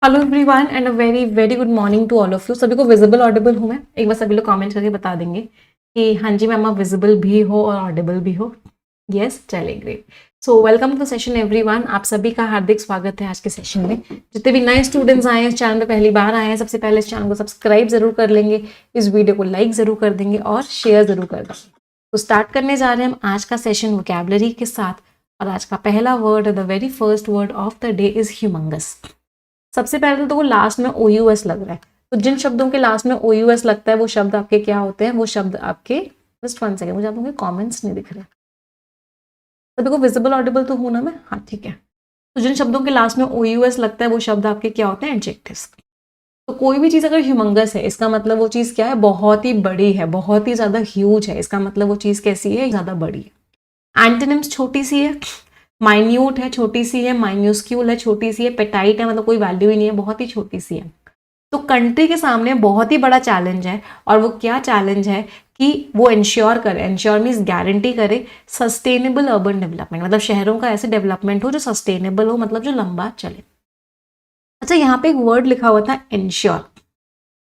Hello everyone and a very very good morning to all of you. सभी को visible Audible हूँ मैं? एक बार सभी लोग कमेंट करके बता देंगे कि हाँ जी मैम आप विजिबल भी हो और ऑडिबल भी हो। यस, चले great. So welcome to session everyone. आप सभी का हार्दिक स्वागत है आज के सेशन में। जितने भी नए स्टूडेंट्स आए हैं इस चैनल पे पहली बार आए हैं, सबसे पहले इस चैनल को सब्सक्राइब जरूर कर लेंगे, इस वीडियो को लाइक जरूर कर देंगे और शेयर जरूर कर देंगे। तो स्टार्ट करने जा रहे हैं हम आज का सेशन वोकैबुलरी के साथ। और आज का पहला word, the very first word of the day is humongous. सबसे पहले तो वो लास्ट में OUS लग रहा है, तो जिन शब्दों के लास्ट में OUS लगता है वो शब्द आपके क्या होते हैं? वो शब्द आपके, जस्ट 1 सेकेंड, मुझे आप लोगों के कॉमेंट्स नहीं दिख रहे। सभी को विजिबल ऑडिबल तो हूं ना मैं? हाँ ठीक है। तो जिन शब्दों के लास्ट में OUS लगता है वो शब्द आपके क्या होते हैं? एडजेक्टिव्स। तो कोई भी चीज अगर ह्यूमंगस है इसका मतलब वो चीज क्या है? बहुत ही बड़ी है, बहुत ही ज्यादा ह्यूज है। इसका मतलब वो चीज कैसी है? ज्यादा बड़ी है। एंटोनिम्स छोटी सी है, माइन्यूट है, छोटी सी है, माइन्यूस्क्यूल है, छोटी सी है, पेटाइट है, मतलब कोई वैल्यू ही नहीं है, बहुत ही छोटी सी है। तो कंट्री के सामने बहुत ही बड़ा चैलेंज है, और वो क्या चैलेंज है कि वो इंश्योर करे, इंश्योर मीन्स गारंटी करे, सस्टेनेबल अर्बन डेवलपमेंट, मतलब शहरों का ऐसे डेवलपमेंट हो जो सस्टेनेबल हो, मतलब जो लंबा चले। अच्छा, यहाँ पे एक वर्ड लिखा हुआ था ensure.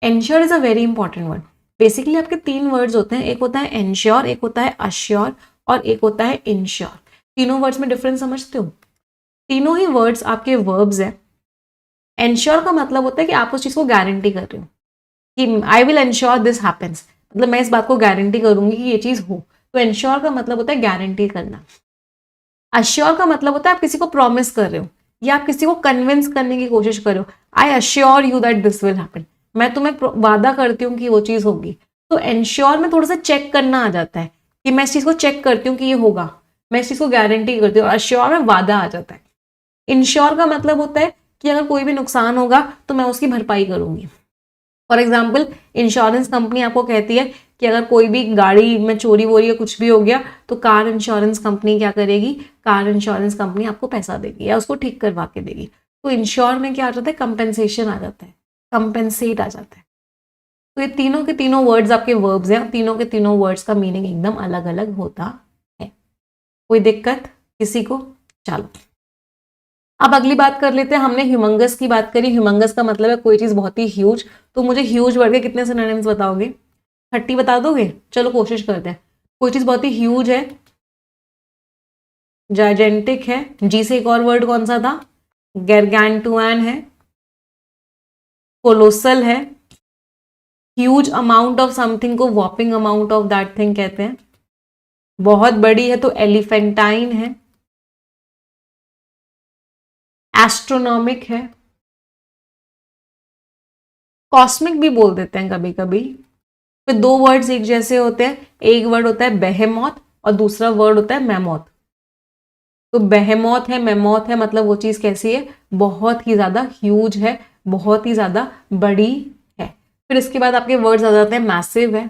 Ensure is a very important word. Basically आपके 3 वर्ड्स होते हैं, एक होता है इंश्योर, एक होता है अश्योर और एक होता है इंश्योर। तीनों वर्ड्स में डिफरेंस समझते हो? तीनों ही वर्ड्स आपके वर्ब्स हैं। एंश्योर का मतलब होता है कि आप उस चीज को गारंटी कर रहे हो कि I will ensure this happens, मतलब मैं इस बात को गारंटी करूंगी कि ये चीज हो। तो एंश्योर का मतलब होता है गारंटी करना। अश्योर का मतलब होता है आप किसी को प्रॉमिस कर रहे हो या आप किसी को कन्विंस करने की कोशिश कर रहे हो। I assure you that this will happen, मैं तुम्हें वादा करती हूँ कि वो चीज होगी। तो एंश्योर में थोड़ा सा चेक करना आ जाता है कि मैं इस चीज को चेक करती हूँ कि ये होगा, मैं इस चीज को गारंटी करती हूँ। अश्योर में वादा आ जाता है। इंश्योर का मतलब होता है कि अगर कोई भी नुकसान होगा तो मैं उसकी भरपाई करूंगी। फॉर एग्जाम्पल, इंश्योरेंस कंपनी आपको कहती है कि अगर कोई भी गाड़ी में चोरी वोरी या कुछ भी हो गया तो कार इंश्योरेंस कंपनी क्या करेगी? कार इंश्योरेंस कंपनी आपको पैसा देगी या उसको ठीक करवा के देगी। तो इंश्योर में क्या आ जाता है? कंपेंसेशन आ जाता है, कंपेंसेट आ जाता है। तो ये तीनों के तीनों वर्ड्स आपके वर्ब्स हैं, तीनों के तीनों वर्ड्स का मीनिंग एकदम अलग अलग होता है। कोई दिक्कत किसी को? चलो अब अगली बात कर लेते हैं। हमने ह्यूमंगस की बात करी। ह्यूमंगस का मतलब है कोई चीज बहुत ही ह्यूज। तो मुझे ह्यूज वर्ड के कितने सिनोनिम्स बताओगे? 30 बता दोगे? चलो कोशिश करते हैं। कोई चीज बहुत ही ह्यूज है, जाइजेंटिक है, जी से एक और वर्ड कौन सा था? गैरगैंटुआन है, कोलोसल है, ह्यूज अमाउंट ऑफ समथिंग को वॉपिंग अमाउंट ऑफ दैट थिंग कहते हैं। बहुत बड़ी है तो एलिफेंटाइन है, एस्ट्रोनॉमिक है, कॉस्मिक भी बोल देते हैं कभी कभी। फिर 2 वर्ड्स एक जैसे होते हैं, एक वर्ड होता है बेहेमोथ और दूसरा वर्ड होता है मैमोथ। तो बेहेमोथ है, मैमोथ है, मतलब वो चीज कैसी है? बहुत ही ज्यादा ह्यूज है, बहुत ही ज्यादा बड़ी है। फिर इसके बाद आपके वर्ड्स आ जाते हैं मैसिव है,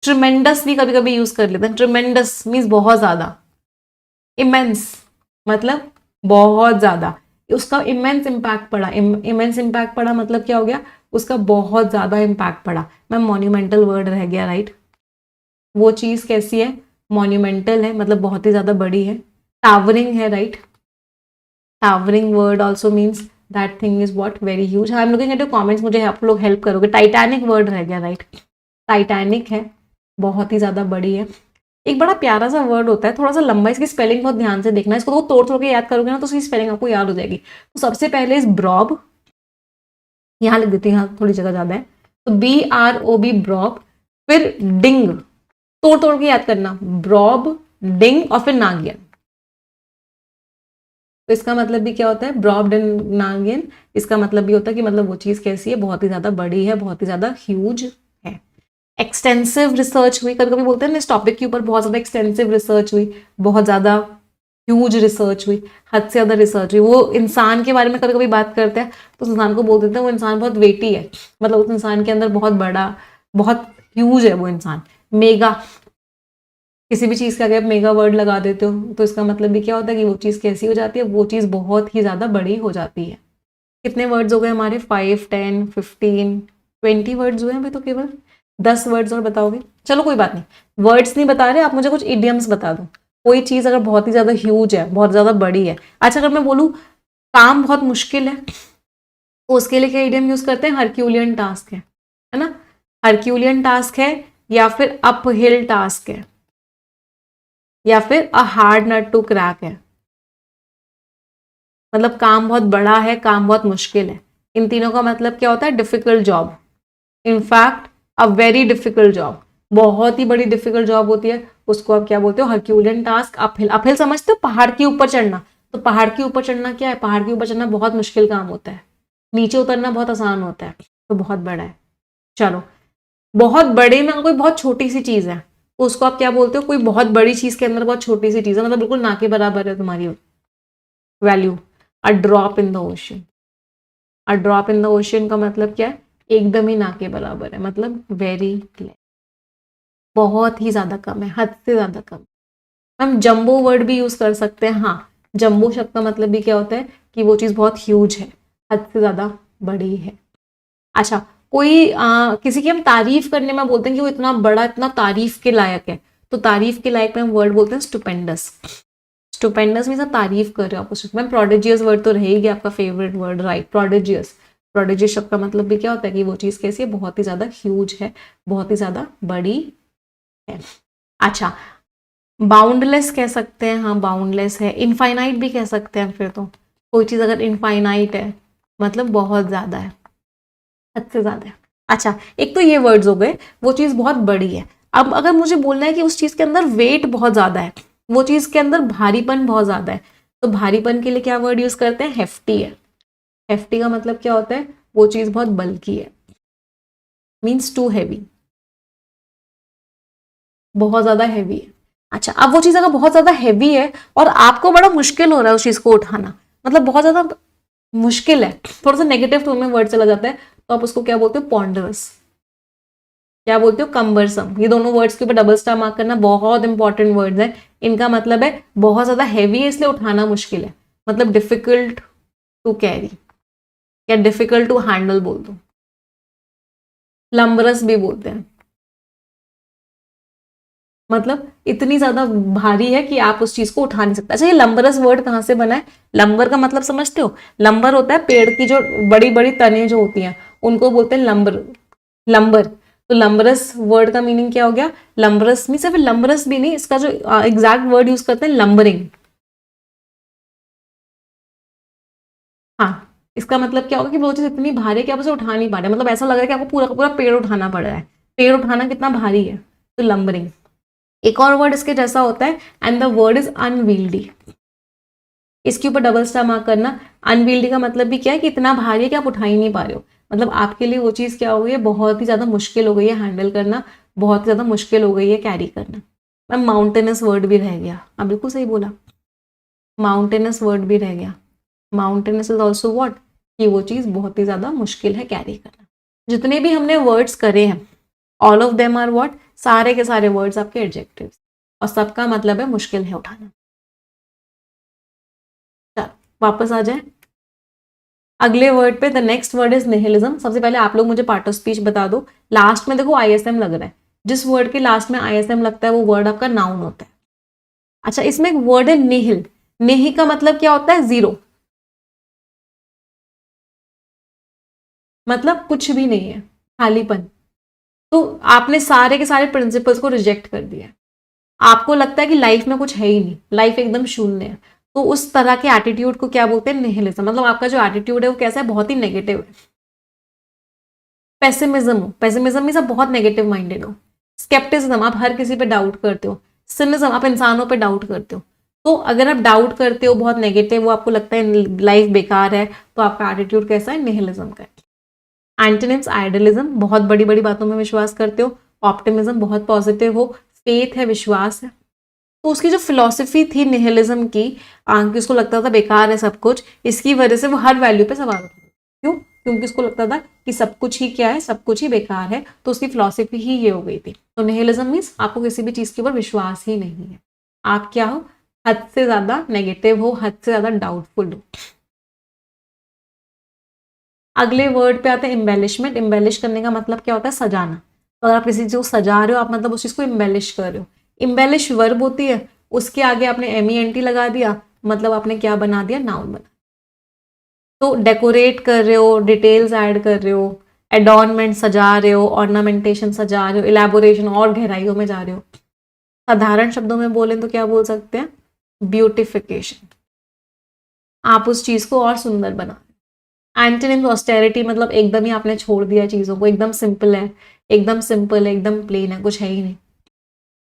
ट्रिमेंडस भी कभी कभी यूज कर लेते हैं। ट्रिमेंडस मीन्स बहुत ज्यादा, इमेंस मतलब बहुत ज्यादा, उसका इमेंस इम्पैक्ट पड़ा। इमेंस इम्पैक्ट पड़ा मतलब क्या हो गया? उसका बहुत ज्यादा इम्पैक्ट पड़ा। मैम मॉन्यूमेंटल वर्ड रह गया, राइट? वो चीज कैसी है? मॉन्यूमेंटल है, मतलब बहुत ही ज्यादा बड़ी है। टावरिंग है, right? Towering word also means that thing is what? Very huge. I am looking at your comments, मुझे आप लोग हेल्प करोगे। टाइटैनिक वर्ड रह गया, राइट? टाइटैनिक है, बहुत ही ज्यादा बड़ी है। एक बड़ा प्यारा सा वर्ड होता है, थोड़ा सा लंबा, इसकी स्पेलिंग बहुत ध्यान से देखना। इसको तो तोड़ तोड़ के याद करोगे ना तो उसकी स्पेलिंग आपको याद हो जाएगी। तो सबसे पहले इस ब्रॉब, यहाँ लिख देती हूँ, यहाँ थोड़ी जगह ज्यादा है, तो BROB ब्रॉब। फिर डिंग, तोड़ तोड़ के याद करना, ब्रॉब, डिंग और फिर नागियन। तो इसका मतलब भी क्या होता है? ब्रॉब एंड नागियन। इसका मतलब भी होता है कि मतलब वो चीज कैसी है? बहुत ही ज्यादा बड़ी है, बहुत ही ज्यादा ह्यूज है। एक्सटेंसिव रिसर्च हुई, कभी कभी बोलते हैं ना इस टॉपिक के ऊपर बहुत ज्यादा एक्सटेंसिव रिसर्च हुई, बहुत ज्यादा ह्यूज रिसर्च हुई, हद से ज्यादा रिसर्च हुई। वो इंसान के बारे में कभी कभी बात करते हैं तो उस इंसान को बोल देते हैं वो इंसान बहुत वेटी है, मतलब उस इंसान के अंदर बहुत बड़ा, बहुत ह्यूज है वो इंसान। मेगा, किसी भी चीज का अगर आप मेगा वर्ड लगा देते हो तो इसका मतलब भी क्या होता है कि वो चीज कैसी हो जाती है? वो चीज बहुत ही ज्यादा बड़ी हो जाती है। कितने वर्ड्स हो गए हमारे? 5, 10, 15, 20 वर्ड्स हुए अभी तो। केवल 10 वर्ड्स और बताओगे? चलो कोई बात नहीं, वर्ड्स नहीं बता रहे आप, मुझे कुछ इडियम्स बता दो। कोई चीज अगर बहुत ही ज्यादा ह्यूज है, बहुत ज्यादा बड़ी है। अच्छा, अगर मैं बोलूं काम बहुत मुश्किल है, तो उसके लिए क्या इडियम यूज करते हैं, हरक्यूलियन टास्क है ना, हरक्यूलियन टास्क है, या फिर अप हिल टास्क है, या फिर a hard nut to crack है। मतलब काम बहुत बड़ा है, काम बहुत मुश्किल है। इन तीनों का मतलब क्या होता है, difficult job, in fact a very difficult job, बहुत ही बड़ी डिफिकल्ट जॉब होती है, उसको आप क्या बोलते हो, हरक्यूलियन टास्क। अपहिल, अपहिल समझते हो, पहाड़ के ऊपर चढ़ना। तो पहाड़ के ऊपर चढ़ना क्या है, पहाड़ के ऊपर चढ़ना बहुत मुश्किल काम होता है, नीचे उतरना बहुत आसान होता है, तो बहुत बड़ा है। चलो, बहुत बड़े में अगर कोई बहुत छोटी सी चीज है, तो उसको आप क्या बोलते हो, कोई बहुत बड़ी चीज के अंदर बहुत छोटी सी चीज है, मतलब बिल्कुल ना के बराबर है तुम्हारी value. A drop in the ocean, a drop in the ocean का मतलब क्या है, एकदम ही ना के बराबर है, मतलब वेरी लेस, बहुत ही ज्यादा कम है, हद से ज्यादा कम। हम जंबो वर्ड भी यूज कर सकते हैं। हाँ, जंबो शब्द का मतलब भी क्या होता है कि वो चीज बहुत ह्यूज है, हद से ज्यादा बड़ी है। अच्छा, कोई किसी की हम तारीफ करने में बोलते हैं कि वो इतना बड़ा, इतना तारीफ के लायक है, तो तारीफ के लायक में हम वर्ड बोलते हैं स्टुपेंडस। स्टुपेंडस मीन्स आप तारीफ कर रहे हो, आपको मैम प्रोडिजियस वर्ड तो रहेगी आपका favourite word, right, prodigious. Prodigious शब्द का मतलब भी क्या होता है कि वो चीज कैसी है, बहुत ही ज्यादा ह्यूज है, बहुत ही ज्यादा बड़ी है। अच्छा, बाउंडलेस कह सकते हैं, हाँ बाउंडलेस है। इनफाइनाइट भी कह सकते हैं फिर तो, कोई चीज अगर इनफाइनाइट है मतलब बहुत ज्यादा है, हद से ज्यादा है। अच्छा, एक तो ये वर्ड्स हो गए, वो चीज बहुत बड़ी है। अब अगर मुझे बोलना है कि उस चीज के अंदर वेट बहुत ज्यादा है, वो चीज के अंदर भारीपन बहुत ज्यादा है, तो भारीपन के लिए क्या वर्ड यूज करते हैं, हेफ्टी है। हेफ्टी का मतलब क्या होता है, वो चीज बहुत बल्कि है, मीन्स टू हैवी, बहुत ज्यादा हैवी है। अच्छा, अब वो चीज अगर बहुत ज्यादा हैवी है और आपको बड़ा मुश्किल हो रहा है उस चीज को उठाना, मतलब बहुत ज्यादा मुश्किल है, थोड़ा सा नेगेटिव टोन में वर्ड चला जाता है, तो आप उसको क्या बोलते हो, पॉन्डरस। क्या बोलते हो, कम्बरसम। ये दोनों वर्ड्स के ऊपर डबल स्टार मार्क करना, बहुत इंपॉर्टेंट वर्ड्स है। इनका मतलब है बहुत ज्यादा हैवी है इसलिए उठाना मुश्किल है, मतलब डिफिकल्ट टू कैरी या डिफिकल्ट टू हैंडल बोल दो। लंबरस भी बोलते हैं, मतलब इतनी ज्यादा भारी है कि आप उस चीज को उठा नहीं सकते। अच्छा, ये लंबरस वर्ड कहाँ से बना है, लंबर का मतलब समझते हो, लंबर होता है पेड़ की जो बड़ी बड़ी तने जो होती हैं, उनको बोलते हैं लंबर, लंबर। तो लंबरस वर्ड का मीनिंग क्या हो गया, लंबरस में सिर्फ लंबरस भी नहीं, इसका जो एग्जैक्ट वर्ड यूज करते हैं, लंबरिंग। हाँ, इसका मतलब क्या होगा कि वो चीज इतनी भारी है कि आप उसे उठा नहीं पा रहे, मतलब ऐसा लग रहा है कि आपको पूरा का पूरा पेड़ उठाना पड़ रहा है। पेड़ उठाना कितना भारी है, तो लंबरिंग। एक और वर्ड इसके जैसा होता है, एंड द वर्ड इज अनवील्डी। इसके ऊपर डबल स्टार मार्क करना। अनवील्डी का मतलब भी क्या है कि इतना भारी है कि आप उठा ही नहीं पा रहे हो, मतलब आपके लिए वो चीज क्या हो गई है, बहुत ही ज्यादा मुश्किल हो गई है हैंडल करना, बहुत ज्यादा मुश्किल हो गई है कैरी करना। मैम माउंटेनस वर्ड भी रह गया, आप बिल्कुल सही बोला, माउंटेनस वर्ड भी रह गया। माउंटेनस इज ऑल्सो व्हाट, कि वो चीज बहुत ही ज्यादा मुश्किल है कैरी करना। जितने भी हमने वर्ड्स करे हैं, all of them are what, सारे के सारे वर्ड्स आपके एडजेक्टिव्स, और सबका मतलब है मुश्किल है उठाना। चलो वापस आ जाए अगले वर्ड पे। The next word is nihilism. सबसे पहले आप लोग मुझे पार्ट ऑफ स्पीच बता दो। लास्ट में देखो आईएसएम लग रहा है, जिस वर्ड के लास्ट में आईएसएम लगता है वो वर्ड आपका नाउन होता है। अच्छा, इसमें एक वर्ड है निहिल। निहि का मतलब क्या होता है, जीरो, मतलब कुछ भी नहीं है, खालीपन। तो आपने सारे के सारे प्रिंसिपल्स को रिजेक्ट कर दिया, आपको लगता है कि लाइफ में कुछ है ही नहीं, लाइफ एकदम शून्य है, तो उस तरह के एटीट्यूड को क्या बोलते हैं, निहिलिज्म। मतलब आपका जो एटीट्यूड है वो कैसा है, बहुत ही नेगेटिव है। पेसिमिज्म हो, पेसिमिज्म मीन्स आप बहुत नेगेटिव माइंडेड हो। स्केप्टिसिज्म, आप हर किसी पे डाउट करते हो। सिनिज्म, आप इंसानों पे डाउट करते हो। तो अगर आप डाउट करते हो, बहुत नेगेटिव, वो आपको लगता है लाइफ बेकार है, तो आपका एटीट्यूड कैसा है, निहिलिज्म का है। एंटोनिम्स, आइडियलिज्म, बहुत बड़ी बड़ी बातों में विश्वास करते हो। ऑप्टिमिज्म, बहुत पॉजिटिव हो। फेथ है, विश्वास है। तो उसकी जो फिलॉसफी थी निहिलिज्म की, कि उसको लगता था बेकार है सब कुछ, इसकी वजह से वो हर वैल्यू पे सवाल उठाता था। क्यों, क्योंकि उसको लगता था कि सब कुछ ही क्या है, सब कुछ ही बेकार है, तो उसकी फिलॉसफी ही ये हो गई थी। तो निहिलिज्म मीन्स आपको किसी भी चीज के ऊपर विश्वास ही नहीं है, आप क्या हो, हद से ज्यादा नेगेटिव हो, हद से ज्यादा डाउटफुल हो। अगले वर्ड पे आते हैं एम्बेलिशमेंट। एम्बेलिश करने का मतलब क्या होता है, सजाना। तो अगर आप किसी चीज को सजा रहे हो, आप मतलब उस चीज को एम्बेलिश कर रहे हो। एम्बेलिश वर्ब होती है, उसके आगे आपने MENT लगा दिया, मतलब आपने क्या बना दिया, नाउन बना। तो डेकोरेट कर रहे हो, डिटेल्स ऐड कर रहे हो, एडॉर्नमेंट सजा रहे हो, ऑर्नामेंटेशन सजा रहे हो, इलेबोरेशन और गहराइयों में जा रहे हो। साधारण शब्दों में बोलें तो क्या बोल सकते हैं? ब्यूटिफिकेशन। आप उस चीज को और सुंदर बना। एंटोनिम्स ऑस्टेरिटी मतलब एकदम ही आपने छोड़ दिया चीजों को, एकदम सिंपल है, एकदम सिंपल है, एकदम प्लेन है, कुछ है ही नहीं।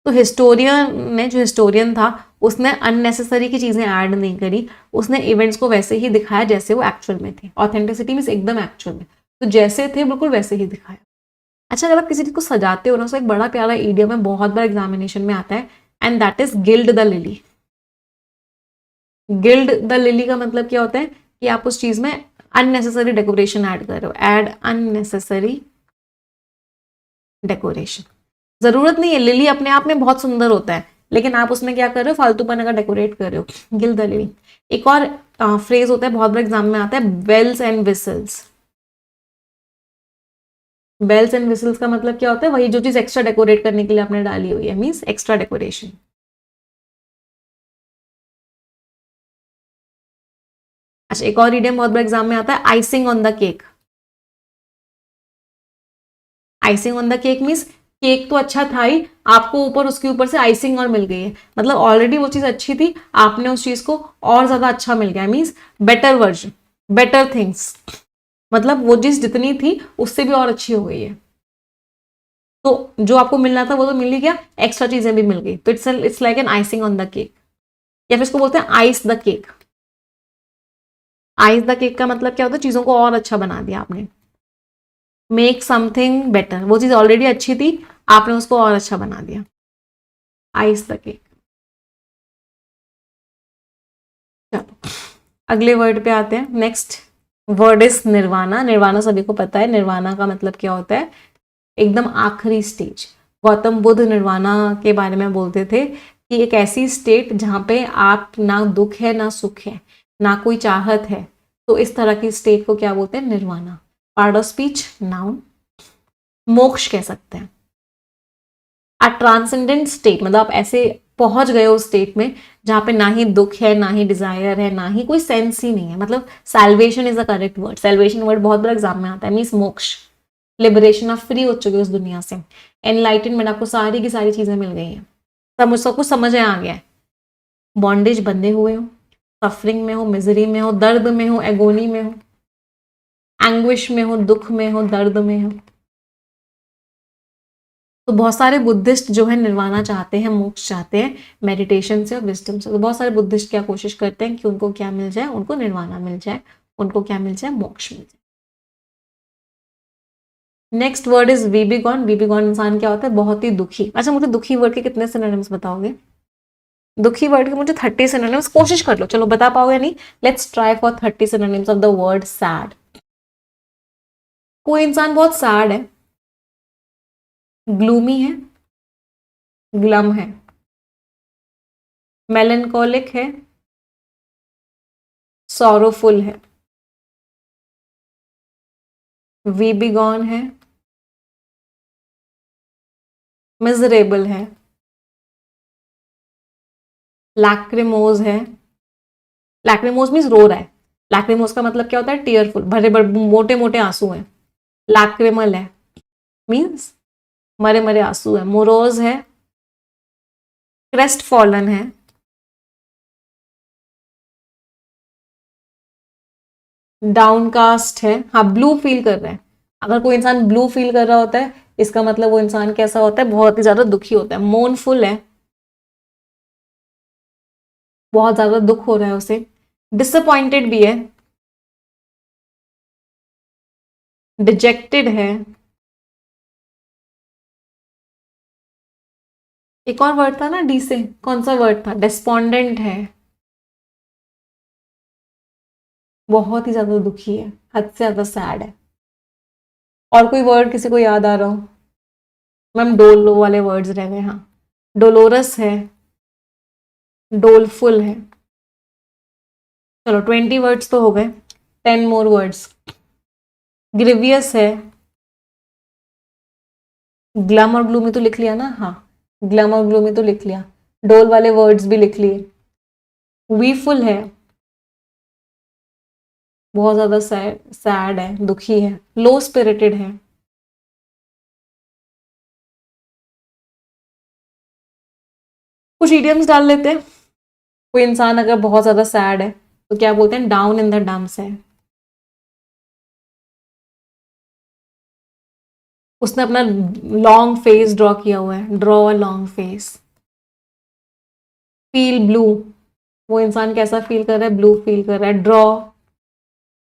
तो हिस्टोरियन ने, जो हिस्टोरियन था, उसने अननेसेसरी की चीजें ऐड नहीं करी, उसने इवेंट्स को वैसे ही दिखाया जैसे वो एक्चुअल में थे। ऑथेंटिसिटी मीन्स एकदम एक्चुअल में, तो जैसे थे बिल्कुल वैसे ही दिखाया। अच्छा, अगर आप किसी चीज को सजाते हो ना, तो एक बड़ा प्यारा इडियम है, बहुत बार एग्जामिनेशन में आता है, and that is guild the lily. Guild the lily का मतलब क्या होता है कि आप उस चीज में अननेसेसरी डेकोरेशन ऐड कर रहे हो, ऐड अननेसेसरी डेकोरेशन। जरूरत नहीं है, लिली अपने आप में बहुत सुंदर होता है, लेकिन आप उसमें क्या कर रहे हो? फालतूपन का डेकोरेट कर रहे हो। Guild the lily. एक और फ्रेज होता है, बहुत बार एग्जाम में आता है, bells and whistles. Bells and whistles का मतलब क्या होता है? वही जो चीज एक्स्ट्रा डेकोरेट करने के लिए आपने डाली हुई है, मीन्स एक्स्ट्रा डेकोरेशन। अच्छा, एक और इडियम बहुत बार एग्जाम में आता है, icing on the cake. Icing on the cake means cake तो अच्छा था ही, आपको ऊपर उसके ऊपर से आइसिंग और मिल गई है, मतलब ऑलरेडी वो चीज अच्छी थी, आपने उस चीज को और ज्यादा अच्छा मिल गया, means better version, better things, मतलब वो चीज जितनी थी उससे भी और अच्छी हो गई है। तो जो आपको मिलना था वो तो मिल ही गया, एक्स्ट्रा चीजें भी मिल गई, तो it's like an icing on the cake. या फिर इसको बोलते हैं ice the cake. Ice the cake का मतलब क्या होता है? चीजों को और अच्छा बना दिया आपने। मेक समथिंग बेटर, वो चीज ऑलरेडी अच्छी थी, आपने उसको और अच्छा बना दिया। Ice the cake. चलो अगले वर्ड पे आते हैं। Next word is nirvana. Nirvana सभी को पता है, निर्वाणा का मतलब क्या होता है? एकदम आखिरी स्टेज। गौतम बुद्ध निर्वाणा के बारे में बोलते थे कि एक ऐसी स्टेट जहां पे आप ना दुख है ना सुख है, ना कोई चाहत है, तो इस तरह की स्टेट को क्या बोलते हैं? Nirvana. Part of speech noun. मोक्ष कह सकते हैं। अ ट्रांसेंडेंट स्टेट मतलब आप ऐसे पहुंच गए उस स्टेट में जहां पे ना ही दुख है, ना ही डिजायर है, ना ही कोई सेंस ही नहीं है, मतलब salvation is the correct word. Salvation word बहुत बड़ा एग्जाम में आता है, मीन्स मोक्ष, लिबरेशन, आप फ्री हो चुके हो उस दुनिया से। एनलाइटनमेंट, आपको सारी की सारी चीजें मिल गई हैं, सब कुछ समझ में आ गया है। बॉन्डेज बंधे हुए हो, सफरिंग में हो, मिजरी में हो, दर्द में हो, एगोनी में हो, एंग्विश में हो, दुख में हो, दर्द में हो। तो बहुत सारे बुद्धिस्ट जो है निर्वाणा चाहते हैं, मोक्ष चाहते हैं, मेडिटेशन से और विजडम से। तो बहुत सारे बुद्धिस्ट क्या कोशिश करते हैं कि उनको क्या मिल जाए? उनको निर्वाणा मिल जाए, उनको क्या मिल जाए? मोक्ष मिल जाए। Next word is woebegone. Woebegone इंसान क्या होता है? बहुत ही दुखी। अच्छा, मुझे दुखी वर्ड के कितने सिनोनिम्स बताओगे? दुखी वर्ड के मुझे 30 सिनोनिम्स, कोशिश कर लो, चलो बता पाओगे नहीं? Let's try for 30 synonyms of the word sad. कोई इंसान बहुत सैड है, ग्लूमी है, ग्लम है, मेलनकोलिक है, सॉरोफुल है, वी बी गॉन है, मिजरेबल है, लैक्रिमोज है। लैक्रिमोज मीन्स रो रहा है। लैक्रिमोज का मतलब क्या होता है? टीयरफुल, भरे भरे मोटे मोटे आंसू हैं। लैक्रिमल है मीन्स मरे मरे आंसू है। मोरोज है, क्रेस्ट फॉलन है, डाउनकास्ट है। हाँ, ब्लू फील कर रहा है। अगर कोई इंसान ब्लू फील कर रहा होता है, इसका मतलब वो इंसान कैसा होता है? बहुत ही ज्यादा दुखी होता है। मोurnफुल है, बहुत ज्यादा दुख हो रहा है उसे। डिसअपॉइंटेड भी है, डिजेक्टेड है। एक और वर्ड था ना डी से, कौन सा वर्ड था? डिस्पोंडेंट है, बहुत ही ज्यादा दुखी है, हद से ज्यादा सैड है। और कोई वर्ड किसी को याद आ रहा हो? मैम डोलो वाले वर्ड्स रह गए। हाँ, डोलोरस है, डोलफुल है। चलो 20 वर्ड्स तो हो गए, 10 मोर वर्ड्स। ग्रिवियस है, ग्लम और ग्लूमी तो लिख लिया ना? हाँ, ग्लम और ग्लूमी तो लिख लिया, डोल वाले वर्ड्स भी लिख लिए। वीफुल है, बहुत ज्यादा सैड है, दुखी है, लो स्पिरिटेड है। कुछ इडियम्स डाल लेते हैं। कोई इंसान अगर बहुत ज्यादा सैड है तो क्या बोलते हैं, डाउन इन द डम्प्स है। उसने अपना लॉन्ग फेस ड्रॉ किया हुआ है, draw a long face. Feel blue, वो इंसान कैसा फील कर रहा है, ब्लू फील कर रहा है। ड्रॉ,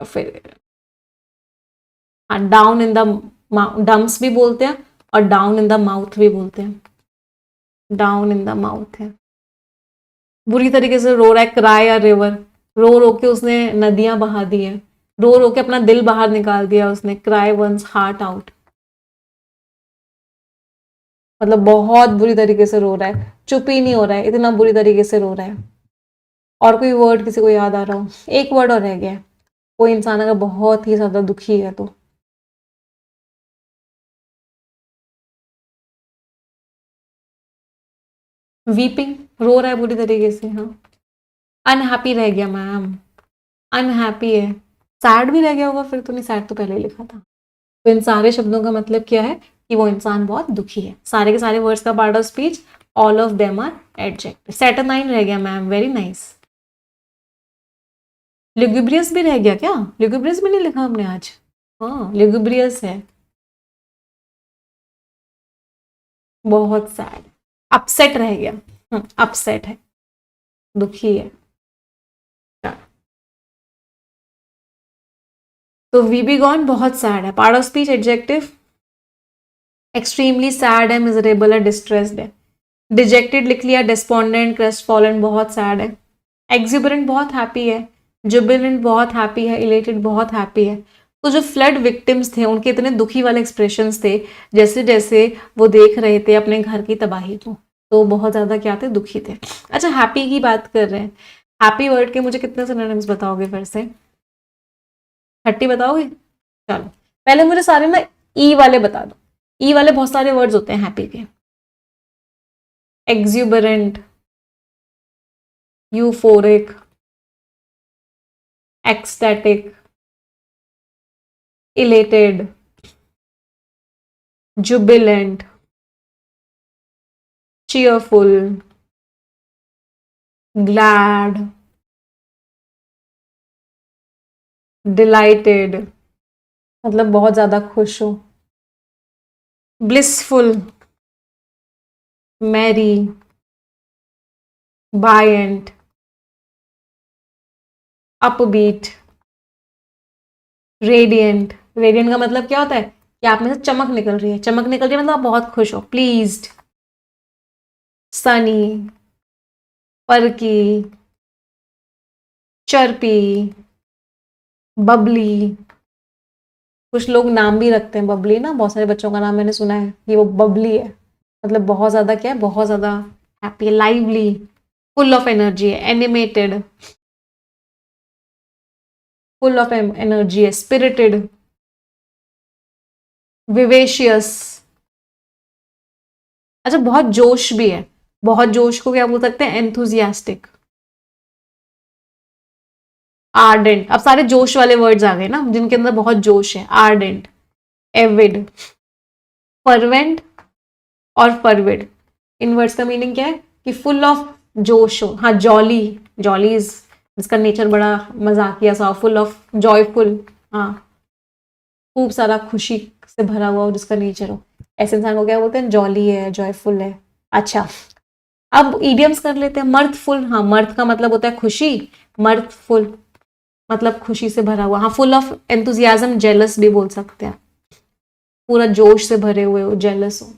फिर हाँ, डाउन इन द डम्प्स भी बोलते हैं और डाउन इन द माउथ भी बोलते हैं। डाउन इन द माउथ है, बुरी तरीके से रो रहा है। क्राई अ रिवर, रो रो के उसने नदियां बहा दी है, रो रो के अपना दिल बाहर निकाल दिया उसने। क्राई वंस हार्ट आउट, मतलब बहुत बुरी तरीके से रो रहा है, चुप ही नहीं हो रहा है, इतना बुरी तरीके से रो रहा है। और कोई वर्ड किसी को याद आ रहा हो? एक वर्ड और रह गया है। कोई इंसान अगर बहुत ही ज्यादा दुखी है तो वीपिंग, रो रहा है बुरी तरीके से। हाँ, अनहैप्पी रह गया मैम, अनहैप्पी है। सैड भी रह गया होगा फिर तो, नहीं सैड तो पहले ही लिखा था। तो इन सारे शब्दों का मतलब क्या है कि वो इंसान बहुत दुखी है। सारे के सारे वर्ड्स का part of speech, all of them are adjective. Saturnine रह गया मैम, वेरी नाइस। लिग्यूब्रियस भी रह गया क्या? लिग्यूब्रियस भी नहीं लिखा हमने आज। हाँ, लिग्यूब्रियस है, बहुत सैड। अपसेट रह गया, अपसेट है, दुखी है। तो वी बी गॉन बहुत सैड है, part of speech adjective. Extremely sad है, मिजरेबल है, डिस्ट्रेस्ड है। डिजेक्टेड लिख लिया, डिस्पोंडेंट, क्रेस्ट फॉलन, बहुत सैड है। एक्सिबरेंट बहुत हैप्पी है, जुबिलेंट बहुत हैप्पी है, इलेटेड बहुत हैप्पी है। तो जो फ्लड विक्टिम्स थे उनके इतने दुखी वाले एक्सप्रेशंस थे, जैसे जैसे वो देख रहे थे अपने घर की तबाही को, तो बहुत ज्यादा क्या थे, दुखी थे। अच्छा, हैप्पी की बात कर रहे हैं, हैप्पी वर्ड के मुझे कितने सिनोनिम्स बताओगे फिर से? 30 बताओगे? चलो, पहले मुझे सारे ना ई वाले बता दो। ई वाले बहुत सारे वर्ड्स होते हैं हैप्पी के। Exuberant, euphoric, ecstatic, elated, jubilant, cheerful, glad, delighted, मतलब बहुत ज्यादा खुश हो। blissful, merry, buoyant, upbeat, radiant। radiant का मतलब क्या होता है कि आप में से चमक निकल रही है, चमक निकल रही है मतलब आप बहुत खुश हो। pleased, sunny, perky, chirpy, Babli. कुछ लोग नाम भी रखते हैं बबली ना, बहुत सारे बच्चों का नाम मैंने सुना है कि वो बबली है, मतलब बहुत ज्यादा क्या है, बहुत ज्यादा हैप्पी है। लाइवली, फुल ऑफ एनर्जी है। एनिमेटेड, फुल ऑफ एनर्जी है। Spirited, vivacious. अच्छा, बहुत जोश भी है, बहुत जोश को क्या बोल सकते हैं, एंथुजियास्टिक। आर्डेंट, अब सारे जोश वाले वर्ड्स आ गए ना जिनके अंदर बहुत जोश है। आर्डेंट, एविड, फर्वेंट और फरविड। इन वर्ड्स का मीनिंग क्या है कि फुल ऑफ जोश हो। हाँ, जॉली, जॉली इज, जिसका नेचर बड़ा मजाकिया सा, फुल ऑफ जॉयफुल। हाँ, खूब सारा खुशी से भरा हुआ हो जिसका नेचर हो, ऐसे इंसान को क्या बोलते हैं, जॉली है, जॉयफुल है। अच्छा, अब इडियम्स कर लेते हैं। मर्थफुल, हाँ, मर्थ का मतलब होता है खुशी, मर्थफुल मतलब खुशी से भरा हुआ। हाँ, फुल ऑफ एंथुजियाज्म, जेलस भी बोल सकते हैं, पूरा जोश से भरे हुए हो, जेलस हो,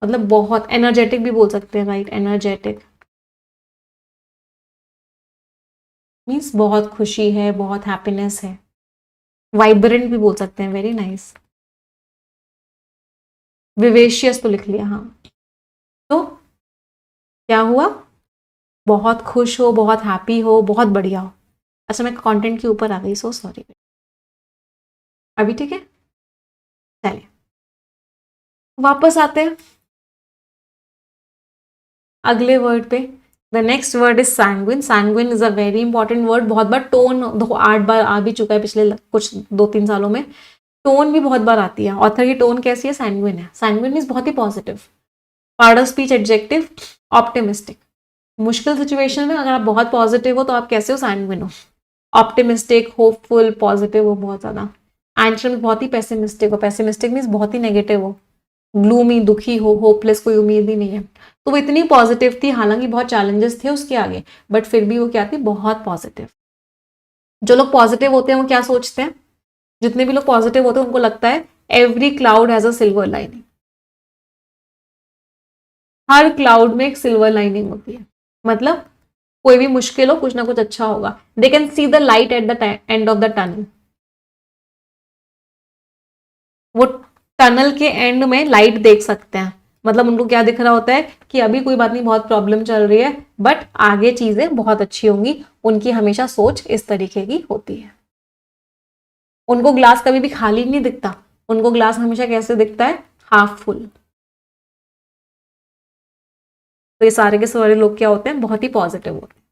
मतलब बहुत एनर्जेटिक भी बोल सकते हैं, राइट, एनर्जेटिक मीन्स बहुत खुशी है, बहुत हैप्पीनेस है। वाइब्रेंट भी बोल सकते हैं, वेरी नाइस। विवेशियस तो लिख लिया। हाँ, तो क्या हुआ, बहुत खुश हो, बहुत हैप्पी हो, बहुत बढ़िया हो। अच्छा, मैं कंटेंट के ऊपर आ गई, सो सॉरी। अभी ठीक है, चलिए वापस आते हैं अगले वर्ड पे। The next word is sanguine. Sanguine is a very important word. बहुत बार टोन, देखो 8 बार आ भी चुका है पिछले कुछ 2-3 सालों में. टोन भी बहुत बार आती है. ऑथर की टोन कैसी है? सैंग्विन है. सैंग्विन मीन्स बहुत ही positive. Part of speech adjective optimistic. मुश्किल सिचुएशन में अगर आप बहुत पॉजिटिव हो तो आप कैसे हो? सैंग्विन हो. ऑप्टिमिस्टिक, होपफुल, पॉजिटिव हो बहुत ज्यादा. एंट्रम बहुत ही पेसिमिस्टिक हो. पेसिमिस्टिक मीन्स बहुत ही नेगेटिव हो. ग्लूमी, दुखी हो, होपलेस, कोई उम्मीद ही नहीं है. तो वो इतनी पॉजिटिव थी, हालांकि बहुत चैलेंजेस थे उसके आगे, बट फिर भी वो क्या थी? बहुत पॉजिटिव. जो लोग पॉजिटिव होते हैं वो क्या सोचते हैं? जितने भी लोग पॉजिटिव होते हैं उनको लगता है every cloud has a silver lining. Her cloud में एक सिल्वर लाइनिंग होती है. मतलब कोई भी मुश्किल हो, कुछ ना कुछ अच्छा होगा. They can see the light at the end of the tunnel. वो टनल के एंड में लाइट देख सकते हैं. मतलब उनको क्या दिख रहा होता है कि अभी कोई बात नहीं, बहुत प्रॉब्लम चल रही है, बट आगे चीजें बहुत अच्छी होंगी. उनकी हमेशा सोच इस तरीके की होती है. उनको ग्लास कभी भी खाली नहीं दिखता. उनको ग्लास हमेशा कैसे दिखता है? Half full. तो ये सारे के सारे लोग क्या होते हैं? बहुत ही पॉजिटिव होते हैं.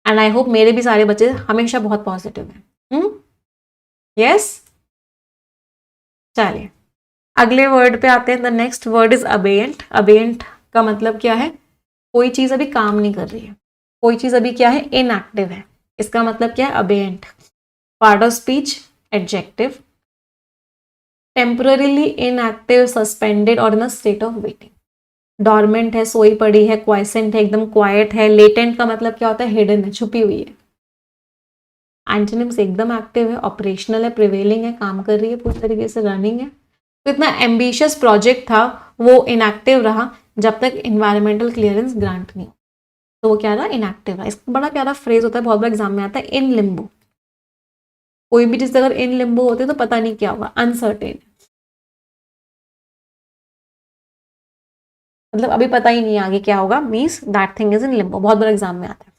एंड आई होप मेरे भी सारे बच्चे हमेशा बहुत पॉजिटिव हैं. यस. चलिए अगले वर्ड पे आते हैं. The next word is abeyant. Abeyant का मतलब क्या है? कोई चीज अभी काम नहीं कर रही है. कोई चीज अभी क्या है? इनएक्टिव है. इसका मतलब क्या है? Abeyant. Part of speech adjective. Temporarily inactive, suspended और in a state of waiting. Dormant है, सोई पड़ी है. क्वाइसेंट है, एकदम क्वाइट है. लेटेंट का मतलब क्या होता है? हिडन है, छुपी हुई है. एंटोनिम्स एकदम एक्टिव है, ऑपरेशनल है, प्रिवेलिंग है, काम कर रही है, पूरी तरीके से रनिंग है. तो इतना एम्बिशियस प्रोजेक्ट था, वो इनएक्टिव रहा जब तक इन्वायरमेंटल क्लियरेंस ग्रांट नहीं हो. तो वो क्या रहा? इनएक्टिव रहा. इसका बड़ा प्यारा फ्रेज होता है, बहुत बड़ा एग्जाम में आता है, इन लिम्बो. कोई भी चीज अगर इन लिम्बो होती है तो पता नहीं क्या होगा, अनसर्टेन. मतलब अभी पता ही नहीं आगे क्या होगा, means that thing is in Limbo. बहुत बड़ा एग्जाम में आता है.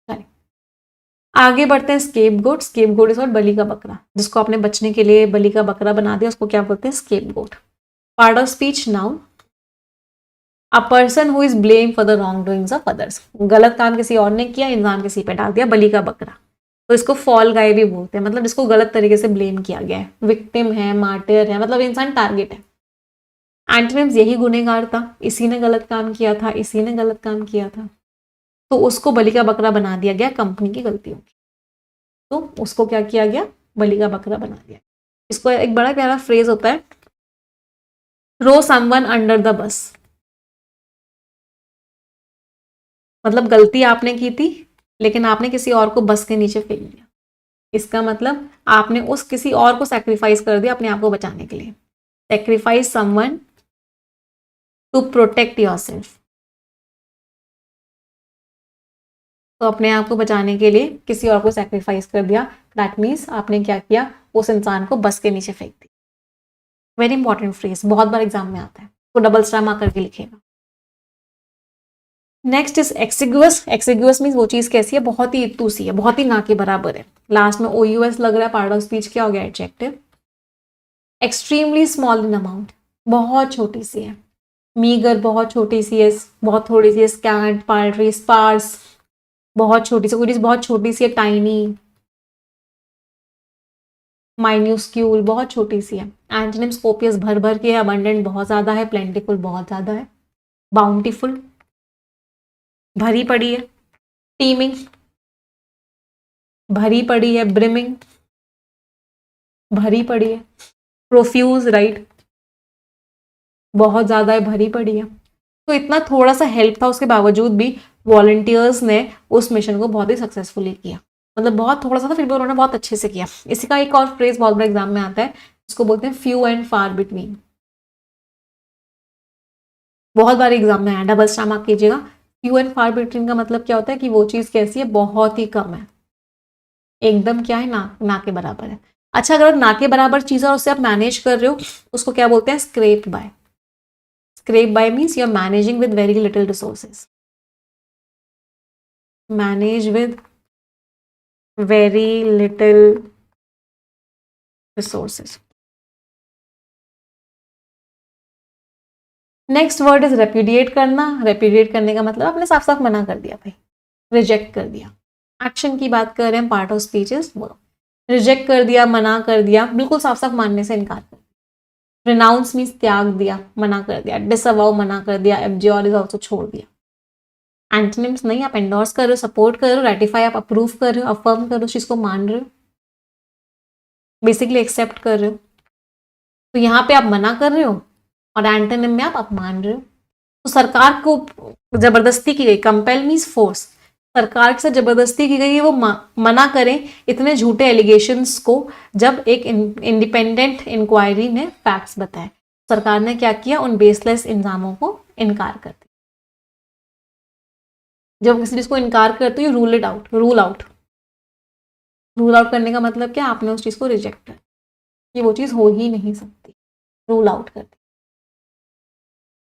चलिए आगे बढ़ते हैं. Scapegoat. Scapegoat is बलि का बकरा. जिसको आपने बचने के लिए बलि का बकरा बना दिया, उसको क्या बोलते हैं? Scapegoat. Part of speech noun. A person who is blame for the wrongdoings of others. गलत काम किसी और ने किया, इंसान किसी पे डाल दिया, बलि का बकरा. तो इसको फॉल गाय भी बोलते हैं. मतलब जिसको गलत तरीके से ब्लेम किया गया है, विक्टिम है, मार्टियर है, मतलब इंसान टारगेट है. एंटोनिम्स यही गुनेगार था, इसी ने गलत काम किया था, इसी ने गलत काम किया था. तो उसको बलि का बकरा बना दिया गया कंपनी की गलतियों की. तो उसको क्या किया गया? बलि का बकरा बना दिया. इसको एक बड़ा प्यारा फ्रेज होता है, throw someone under the bus. मतलब गलती आपने की थी, लेकिन आपने किसी और को बस के नीचे फेंक दिया. इसका मतलब आपने उस किसी और को सैक्रिफाइस कर दिया अपने आप को बचाने के लिए. Sacrifice someone to protect yourself. तो अपने आप को बचाने के लिए किसी और को सैक्रिफाइस कर दिया. दैट मीन्स आपने क्या किया? उस इंसान को बस के नीचे फेंक दिया. वेरी इंपॉर्टेंट फ्रेज, बहुत बार एग्जाम में आता है. तो डबल स्टार मार्क करके लिखेगा. Next is exiguous. Exiguous means वो चीज कैसी है? बहुत ही इतू सी है, बहुत ही ना के बराबर है. लास्ट में ओ यू एस लग रहा है. पार्ट ऑफ स्पीच क्या हो गया? Adjective. Extremely small in amount. बहुत छोटी सी है. मीगर बहुत छोटी सी है, बहुत थोड़ी सी है. स्कैंट, पाल्ट्री, स्पार्स बहुत छोटी सी. कोई चीज बहुत छोटी सी है. टाइनी, माइन्यूस्क्यूल बहुत छोटी सी है. एंटोनिम्स कोपियस भर भर के है. अबंडेंट बहुत ज्यादा है. प्लेंटिफुल बहुत ज्यादा है. बाउंटीफुल भरी पड़ी है. टीमिंग भरी पड़ी है. ब्रिमिंग भरी पड़ी है. प्रोफ्यूज राइट, बहुत ज्यादा है, भरी पड़ी है. तो इतना थोड़ा सा हेल्प था, उसके बावजूद भी वॉलंटियर्स ने उस मिशन को बहुत ही सक्सेसफुली किया. मतलब बहुत थोड़ा सा था, फिर भी उन्होंने बहुत अच्छे से किया. इसी का एक और फ्रेज बहुत बड़ा एग्जाम में आता है, इसको बोलते हैं फ्यू एंड फार बिटवीन. बहुत बार एग्जाम में आया, डबल स्टार मार्क कीजिएगा. फ्यू एंड फार बिटवीन का मतलब क्या होता है? कि वो चीज कैसी है? बहुत ही कम है. एकदम क्या है? ना के बराबर है. अच्छा, अगर ना के बराबर चीज है और उससे आप मैनेज कर रहे हो, उसको क्या बोलते हैं? Scrape by. Scrape by means you are managing with very little resources. Manage with very little resources. Next word is repudiate करना। रेप्यूडिएट करने का मतलब आपने साफ साफ मना कर दिया भाई, रिजेक्ट कर दिया। एक्शन की बात कर रहे हैं, पार्ट ऑफ स्पीचेस, रिजेक्ट कर दिया, मना कर दिया, बिल्कुल साफ साफ मानने से इनकार कर दिया। रिनाउंस मीन्स त्याग दिया, मना कर दिया। डिसअवाउ मना कर दिया। एब्ज्योर इज ऑल्सो छोड़ दिया। एंटोनिम्स नहीं, आप एंडोर्स कर रहे हो, सपोर्ट कर रहे हो, रेटिफाई आप अप्रूव कर रहे हो, अफर्म कर रहे हो, उस चीज को मान रहे हो, बेसिकली एक्सेप्ट कर रहे हो। तो यहाँ पे आप मना कर रहे हो और एंटोनिम में आप मान रहे हो। तो सरकार को जबरदस्ती की गई, कंपेल मीन्स फोर्स, सरकार के साथ जबरदस्ती की गई है वो मना करें इतने झूठे एलिगेशंस को, जब एक इंडिपेंडेंट इंक्वायरी ने फैक्ट्स बताए। सरकार ने क्या किया, उन बेसलेस इल्जामों को इनकार कर दिया। जब किसी चीज को इनकार करते हो, rule it out, rule out. Rule out करने का मतलब क्या, आपने उस चीज को रिजेक्ट कर, ये वो चीज हो ही नहीं सकती, रूल आउट कर दी।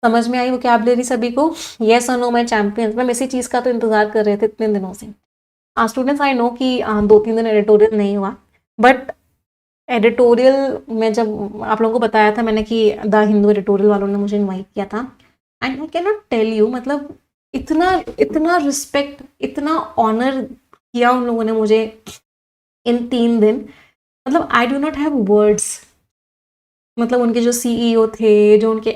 समझ में आई वोकैबुलरी सभी को? येस और नो माय चैंपियंस। मैम इसी चीज़ का तो इंतजार कर रहे थे इतने दिनों से। स्टूडेंट्स आई नो कि 2-3 दिन एडिटोरियल नहीं हुआ, बट एडिटोरियल में जब आप लोगों को बताया था मैंने कि द हिंदू एडिटोरियल वालों ने मुझे इनवाइट किया था, and I can not tell you, मतलब इतना इतना रिस्पेक्ट, इतना ऑनर किया उन लोगों ने मुझे इन 3 दिन, मतलब I do not have words. मतलब उनके जो सीईओ थे, जो उनके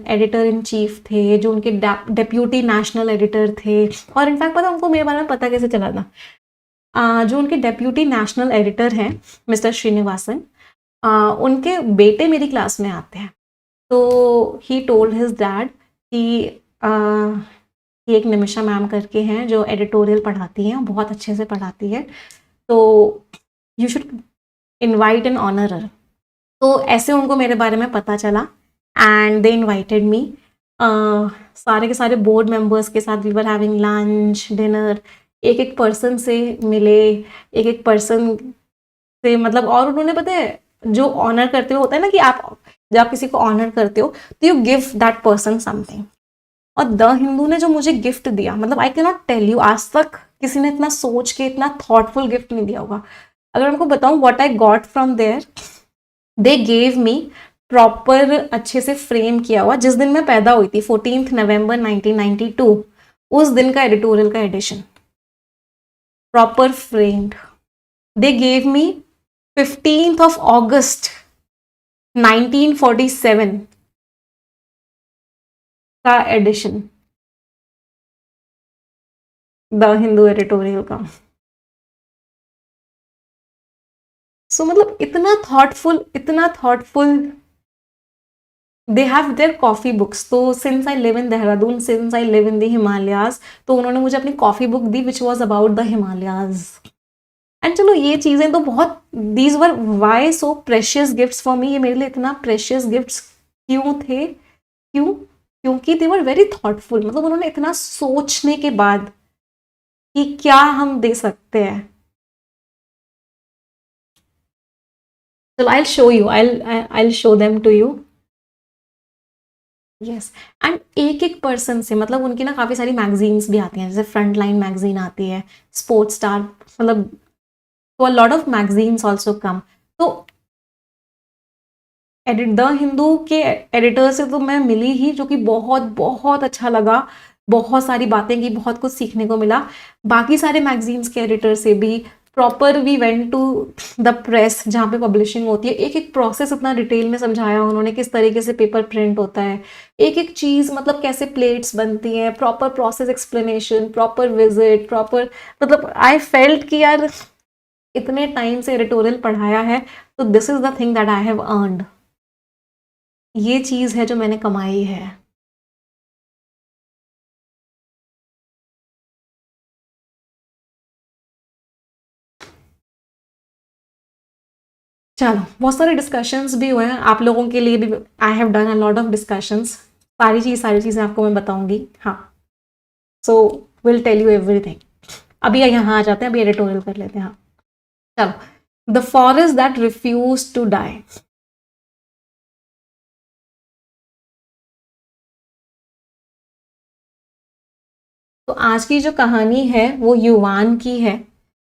एडिटर इन चीफ थे, जो उनके डेप्यूटी नेशनल एडिटर थे, और इनफैक्ट पता उनको मेरे बारे में पता कैसे चला था, जो उनके डेप्यूटी नेशनल एडिटर हैं मिस्टर श्रीनिवासन, उनके बेटे मेरी क्लास में आते हैं। तो ही टोल्ड हिज डैड कि एक निमिषा मैम करके हैं जो एडिटोरियल पढ़ाती हैं, बहुत अच्छे से पढ़ाती है, तो यू शुड इनवाइट एन ऑनरर। तो ऐसे उनको मेरे बारे में पता चला एंड दे इनवाइटेड मी। सारे के सारे बोर्ड मेंबर्स के साथ we were having lunch dinner, एक एक पर्सन से मिले, एक एक पर्सन से, मतलब, और उन्होंने पता है जो ऑनर करते हुए होता है ना कि आप जब आप किसी को ऑनर करते हो तो you give that person something, और द हिंदू ने जो मुझे गिफ्ट दिया, मतलब I can not tell you, आज तक किसी ने इतना सोच के इतना थॉटफुल गिफ्ट नहीं दिया होगा। अगर उनको बताऊं what I got from there, they gave me proper अच्छे से फ्रेम किया हुआ, जिस दिन मैं पैदा हुई थी 14 नवंबर 1992, उस दिन का एडिटोरियल का edition, proper framed. They gave me 15th of August 1947 का एडिशन, द हिंदू एडिटोरियल का। सो मतलब इतना थॉटफुल, इतना thoughtful. They have their coffee books. तो since I live in Dehradun, since I live in the Himalayas, तो उन्होंने मुझे अपनी कॉफी बुक दी which was about the Himalayas. And चलो ये चीजें तो बहुत, these were why so precious gifts for me. ये मेरे लिए इतना प्रेशियस गिफ्ट्स क्यों थे, क्यों? क्योंकि दे वर वेरी थॉटफुल। मतलब उन्होंने इतना सोचने के बाद कि क्या हम दे सकते हैं। चलो I show you, I show them to you. Yes, and एक एक पर्सन से, मतलब उनकी ना काफ़ी सारी मैगजीन्स भी आती हैं, जैसे फ्रंट लाइन मैगजीन आती है, स्पोर्ट्स स्टार, मतलब तो अ lot of magazines also come. तो द हिंदू के एडिटर से तो मैं मिली ही, जो कि बहुत बहुत अच्छा लगा, बहुत सारी बातें की, बहुत कुछ सीखने को मिला। बाकी सारे मैगजीन्स के एडिटर से भी proper we went to the press जहाँ पे पब्लिशिंग होती है, एक एक प्रोसेस इतना डिटेल में समझाया उन्होंने, किस तरीके से पेपर प्रिंट होता है, एक एक चीज़, मतलब कैसे प्लेट्स बनती हैं, proper process explanation, proper visit, proper, मतलब आई फेल्ट कि यार इतने टाइम से एडिटोरियल पढ़ाया है, तो this is the thing that I have earned. ये चीज़ है जो मैंने कमाई है। चलो, बहुत सारे डिस्कशंस भी हुए हैं आप लोगों के लिए भी, I have done a lot of discussions. सारी चीज़ें आपको मैं बताऊंगी। हाँ, so will tell you everything. अभी यहाँ आ जाते हैं, अभी एडिटोरियल कर लेते हैं। हाँ चलो, the forest that refuse to die. तो आज की जो कहानी है वो युवान की है।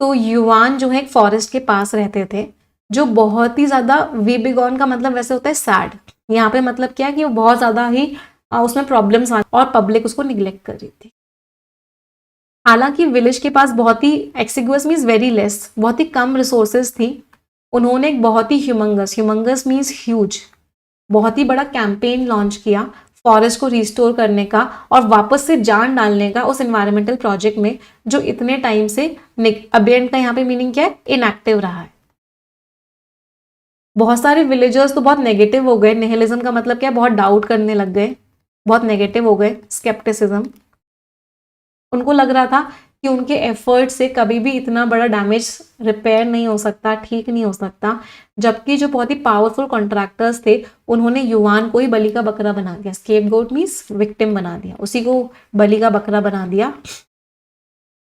तो युवान जो है एक फॉरेस्ट के पास रहते थे, जो बहुत ही ज़्यादा, वी बिगॉन का मतलब वैसे होता है सैड, यहाँ पे मतलब क्या है कि वो बहुत ज़्यादा ही उसमें प्रॉब्लम्स आ और पब्लिक उसको निग्लेक्ट कर रही थी। हालांकि विलेज के पास बहुत ही एक्सिग्युअस मीन्स वेरी लेस, बहुत ही कम रिसोर्सेज थी। उन्होंने एक बहुत ही ह्यूमंगस मीन्स ह्यूज, बहुत ही बड़ा कैंपेन लॉन्च किया फॉरेस्ट को रिस्टोर करने का और वापस से जान डालने का उस एनवायरमेंटल प्रोजेक्ट में, जो इतने टाइम से अबेंड का यहाँ पे मीनिंग क्या है, इनएक्टिव रहा है। बहुत सारे विलेजर्स तो बहुत नेगेटिव हो गए, निहिलिज्म का मतलब क्या है, बहुत डाउट करने लग गए, बहुत नेगेटिव हो गए, स्केप्टिसिज्म। उनको लग रहा था कि उनके एफर्ट से कभी भी इतना बड़ा डैमेज रिपेयर नहीं हो सकता, ठीक नहीं हो सकता। जबकि जो बहुत ही पावरफुल कॉन्ट्रैक्टर्स थे, उन्होंने युवान को ही बलि का बकरा बना दिया, स्केपगोट मींस विक्टिम बना दिया, उसी को बलि का बकरा बना दिया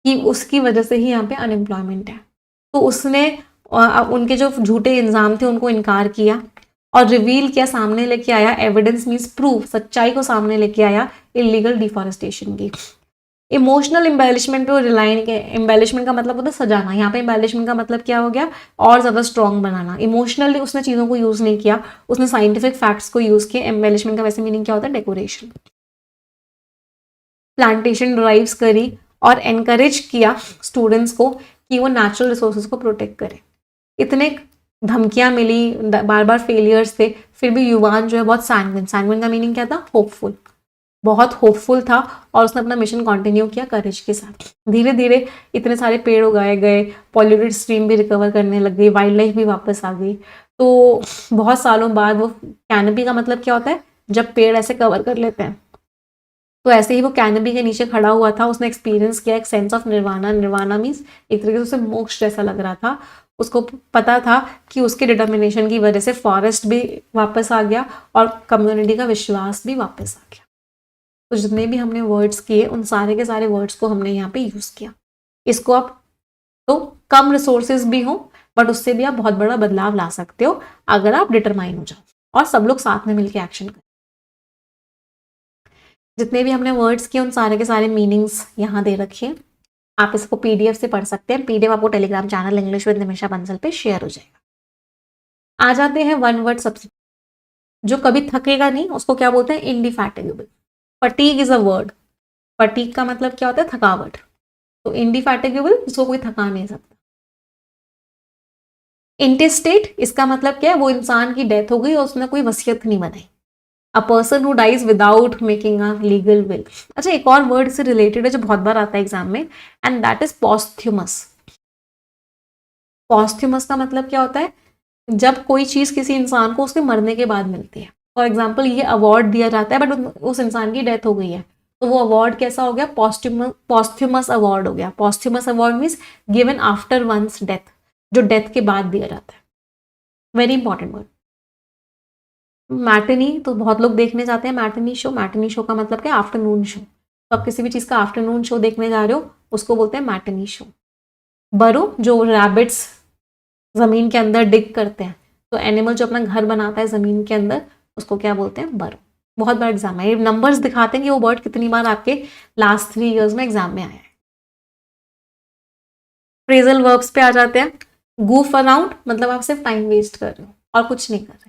कि उसकी वजह से ही यहाँ पे अनएम्प्लॉयमेंट है। तो उसने उनके जो झूठे इल्जाम थे उनको इनकार किया और रिवील किया, सामने लेके आया, एविडेंस मींस प्रूफ, सच्चाई को सामने लेके आया इलीगल डिफॉरेस्टेशन की। इमोशनल एम्बेलिशमेंट पे रिलाई नहीं किया। एम्बेलिशमेंट का मतलब होता है सजाना, यहाँ पे एम्बेलिशमेंट का मतलब क्या हो गया, और ज्यादा स्ट्रॉन्ग बनाना। इमोशनली उसने चीजों को यूज नहीं किया, उसने साइंटिफिक फैक्ट्स को यूज किया। एम्बेलिशमेंट का वैसे मीनिंग क्या होता है, डेकोरेशन। प्लांटेशन ड्राइव्स करी और एनकरेज किया स्टूडेंट्स को कि वो नेचुरल रिसोर्सेज को प्रोटेक्ट करें। इतने धमकियां मिली, बार बार फेलियर्स थे, फिर भी युवान जो है बहुत सैंग्विन, सैंग्विन का मीनिंग क्या था, होपफुल, बहुत होपफुल था और उसने अपना मिशन कंटिन्यू किया करेज के साथ। धीरे धीरे इतने सारे पेड़ उगाए गए, पॉल्यूटेड स्ट्रीम भी रिकवर करने लग गई, वाइल्ड लाइफ भी वापस आ गई। तो बहुत सालों बाद वो कैनोपी का मतलब क्या होता है, जब पेड़ ऐसे कवर कर लेते हैं। तो ऐसे ही वो कैनोपी के नीचे खड़ा हुआ था, उसने एक्सपीरियंस किया एक sense of nirvana. Nirvana means एक तरीके से उसे मोक्ष जैसा लग रहा था। उसको पता था कि उसके डिटर्मिनेशन की वजह से फॉरेस्ट भी वापस आ गया और कम्युनिटी का विश्वास भी वापस आ गया। तो जितने भी हमने वर्ड्स किए, उन सारे के सारे वर्ड्स को हमने यहाँ पे यूज किया। इसको आप तो कम रिसोर्सेज भी हो, बट उससे भी आप बहुत बड़ा बदलाव ला सकते हो अगर आप डिटरमाइन हो जाओ और सब लोग साथ में मिलकर एक्शन करें। जितने भी हमने वर्ड्स किए उन सारे के सारे मीनिंग्स यहाँ दे रखिए। आप इसको पीडीएफ से पढ़ सकते हैं। पीडीएफ आपको Telegram channel English with Nimisha Bansal पे शेयर हो जाएगा। आ जाते हैं वन वर्ड सब्सिट्यूट। जो कभी थकेगा नहीं उसको क्या बोलते हैं, indefatigable. Fatigue is a word. Fatigue का मतलब क्या होता है, थकावट। तो इंडिफैटिगेबल, इसको कोई थका नहीं सकता। इंटेस्टेट, इसका मतलब क्या है, वो इंसान की डेथ हो गई और उसने कोई वसीयत नहीं बनाई। A person who dies without making a legal will. अच्छा, एक और वर्ड से रिलेटेड है जो बहुत बार आता है एग्जाम में, एंड दैट इज पॉस्थ्यूमस। पॉस्थ्यूमस का मतलब क्या होता है, जब कोई चीज किसी इंसान को उसके मरने के बाद मिलती है। फॉर एग्जाम्पल, ये अवार्ड दिया जाता है बट उस इंसान की डेथ हो गई है, तो वो अवार्ड कैसा हो गया, पॉस्थ्यूमस अवार्ड हो गया। Posthumous award means given after one's death, जो डेथ के बाद दिया जाता है। Very important word. मैटनी, तो बहुत लोग देखने जाते हैं मैटनी शो। मैटनी शो का मतलब क्या, आफ्टरनून शो। तो आप किसी भी चीज का आफ्टरनून शो देखने जा रहे हो, उसको बोलते हैं मैटनी शो। बरो, जो रैबिट्स जमीन के अंदर डिग करते हैं, तो एनिमल जो अपना घर बनाता है जमीन के अंदर, उसको क्या बोलते हैं, बरो। बहुत बार एग्जाम है, ये नंबर्स दिखाते हैं कि वो वर्ड कितनी बार आपके लास्ट 3 इयर्स में एग्जाम में आया है। फ्रेजल वर्ब्स पे आ जाते हैं। गूफ अराउंड मतलब आप सिर्फ टाइम वेस्ट कर रहे हो और कुछ नहीं कर रहे।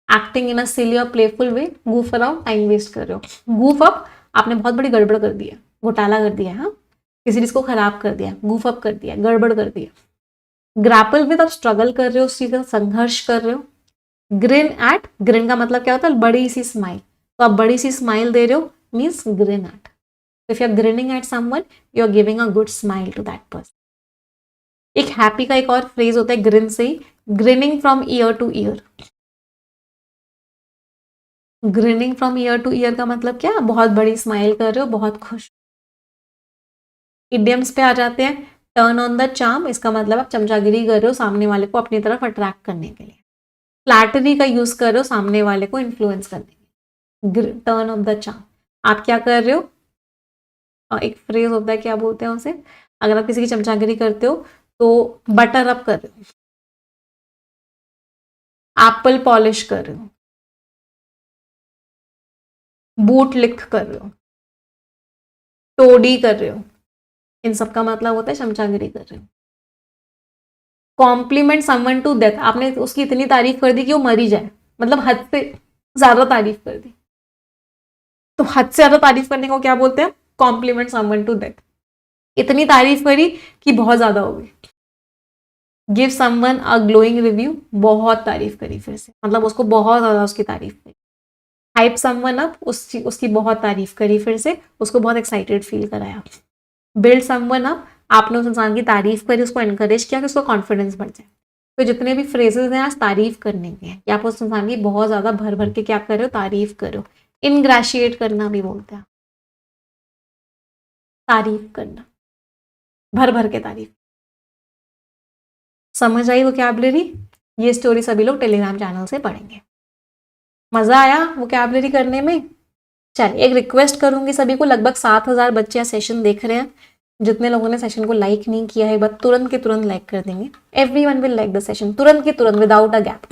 एक्टिंग इन अ सिली और प्लेफुल वे, गूफ अराउंड, टाइम वेस्ट कर रहे हो। गूफ अप, आपने बहुत बड़ी गड़बड़ कर दी है, घोटाला कर दिया है, हाँ, किसी चीज को खराब कर दिया, गूफ अप कर दिया, गड़बड़ कर दिया। ग्रैपल विद, आप स्ट्रगल कर रहे हो, उस चीज का संघर्ष कर रहे हो। ग्रिन एट, ग्रिन का मतलब क्या होता है, बड़ी सी स्माइल। तो आप बड़ी सी स्माइल दे रहे हो, means grin at. If you are grinning at someone, you are giving a good smile to that person. एक हैप्पी का एक और फ्रेज होता है ग्रिन से ही, grinning from ear to ear. Grinning from ear to ear का मतलब क्या, बहुत बड़ी स्माइल कर रहे हो, बहुत खुश। इडियम्स पे आ जाते हैं। टर्न ऑन द चार्म, इसका मतलब आप चमचागिरी कर रहे हो सामने वाले को अपनी तरफ अट्रैक्ट करने के लिए। फ्लैटरी का यूज कर रहे हो सामने वाले को इन्फ्लुएंस करने के लिए। टर्न ऑफ द चार्म, आप क्या कर रहे हो, एक फ्रेज होता है, क्या बोलते हैं उसे, अगर आप किसी की चमचागिरी करते हो तो बटर अप कर रहे हो, एप्पल पॉलिश कर रहे हो, बूट लिक कर रहे हो, टोडी कर रहे हो। इन सब का मतलब होता है चमचागिरी कर रहे हो। कॉम्प्लीमेंट समवन टू डेथ, आपने उसकी इतनी तारीफ कर दी कि वो मरी जाए, मतलब हद से ज्यादा तारीफ कर दी, तो हद से ज्यादा तारीफ करने को क्या बोलते हैं? Compliment someone to death. इतनी तारीफ करी कि बहुत ज्यादा हो गई। Give someone a glowing review, बहुत तारीफ करी फिर से, मतलब उसको बहुत ज्यादा उसकी तारीफ करी। हाइप समवन अप, उसकी बहुत तारीफ करी फिर से, उसको बहुत एक्साइटेड फील कराया। बिल्ड समवन अप, आपने उस इंसान की तारीफ करी, उसको एनकरेज किया कि उसको कॉन्फिडेंस बढ़ जाए। तो जितने भी फ्रेजेस हैं आज तारीफ करने के हैं, या आप उस इंसान की बहुत ज्यादा भर भर के क्या कर रहे हो? तारीफ करो। इनग्रेशिएट करना भी बोलते हैं, तारीफ करना, भर भर के तारीफ। समझ आई वोकैबुलरी? ये स्टोरी सभी लोग टेलीग्राम चैनल से पढ़ेंगे। मजा आया वोकैबुलरी करने में? चलिए, एक रिक्वेस्ट करूंगी सभी को, लगभग 7,000 बच्चे सेशन देख रहे हैं। जितने लोगों ने सेशन को लाइक नहीं किया है, बस तुरंत के तुरंत लाइक कर देंगे। Everyone will like the session, तुरंत के तुरंत, विदाउट अ गैप।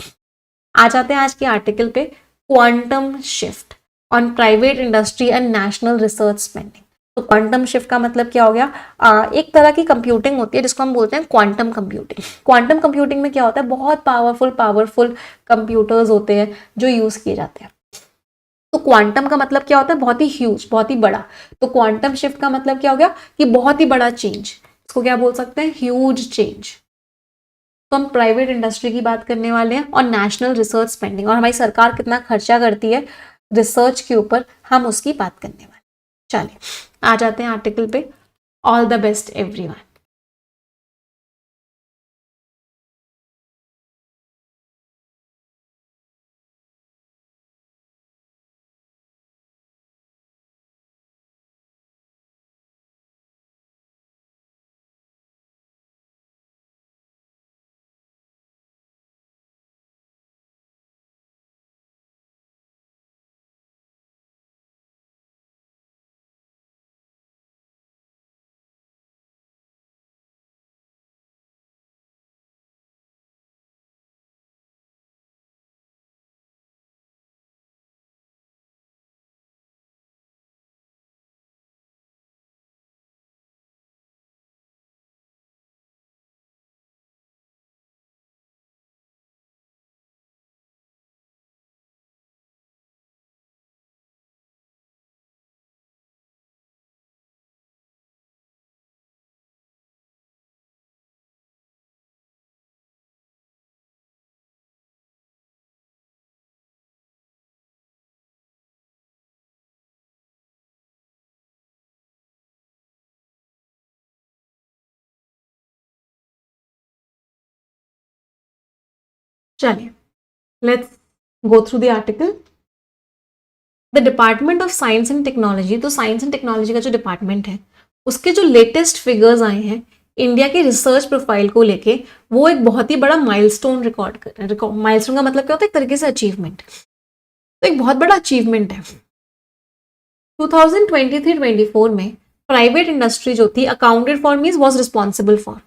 आ जाते हैं आज के आर्टिकल पे, quantum shift on private industry and national research spending. तो क्वांटम शिफ्ट का मतलब क्या हो गया? एक तरह की कंप्यूटिंग होती है जिसको हम बोलते हैं क्वांटम कंप्यूटिंग। क्वांटम कंप्यूटिंग में क्या होता है? बहुत पावरफुल कंप्यूटर्स होते हैं जो यूज किए जाते हैं। तो क्वांटम का मतलब क्या होता है? बहुत ही ह्यूज, बहुत ही बड़ा। तो क्वांटम शिफ्ट का मतलब क्या हो गया? कि बहुत ही बड़ा चेंज। इसको क्या बोल सकते हैं? Huge change. तो हम प्राइवेट इंडस्ट्री की बात करने वाले हैं और नेशनल रिसर्च स्पेंडिंग, और हमारी सरकार कितना खर्चा करती है रिसर्च के ऊपर, हम उसकी बात करने वाले। चलिए आ जाते हैं आर्टिकल पे। All the best everyone. चलिए let's go through the article. The department of science and technology, तो साइंस एंड टेक्नोलॉजी का जो डिपार्टमेंट है उसके जो लेटेस्ट फिगर्स आए हैं इंडिया की रिसर्च प्रोफाइल को लेके, वो एक बहुत ही बड़ा माइलस्टोन रिकॉर्ड कर रहे हैं। माइलस्टोन का मतलब क्या होता है? एक तरीके से अचीवमेंट। तो एक बहुत बड़ा अचीवमेंट है। 2023-24 में प्राइवेट इंडस्ट्री जो थी accounted for means was responsible for,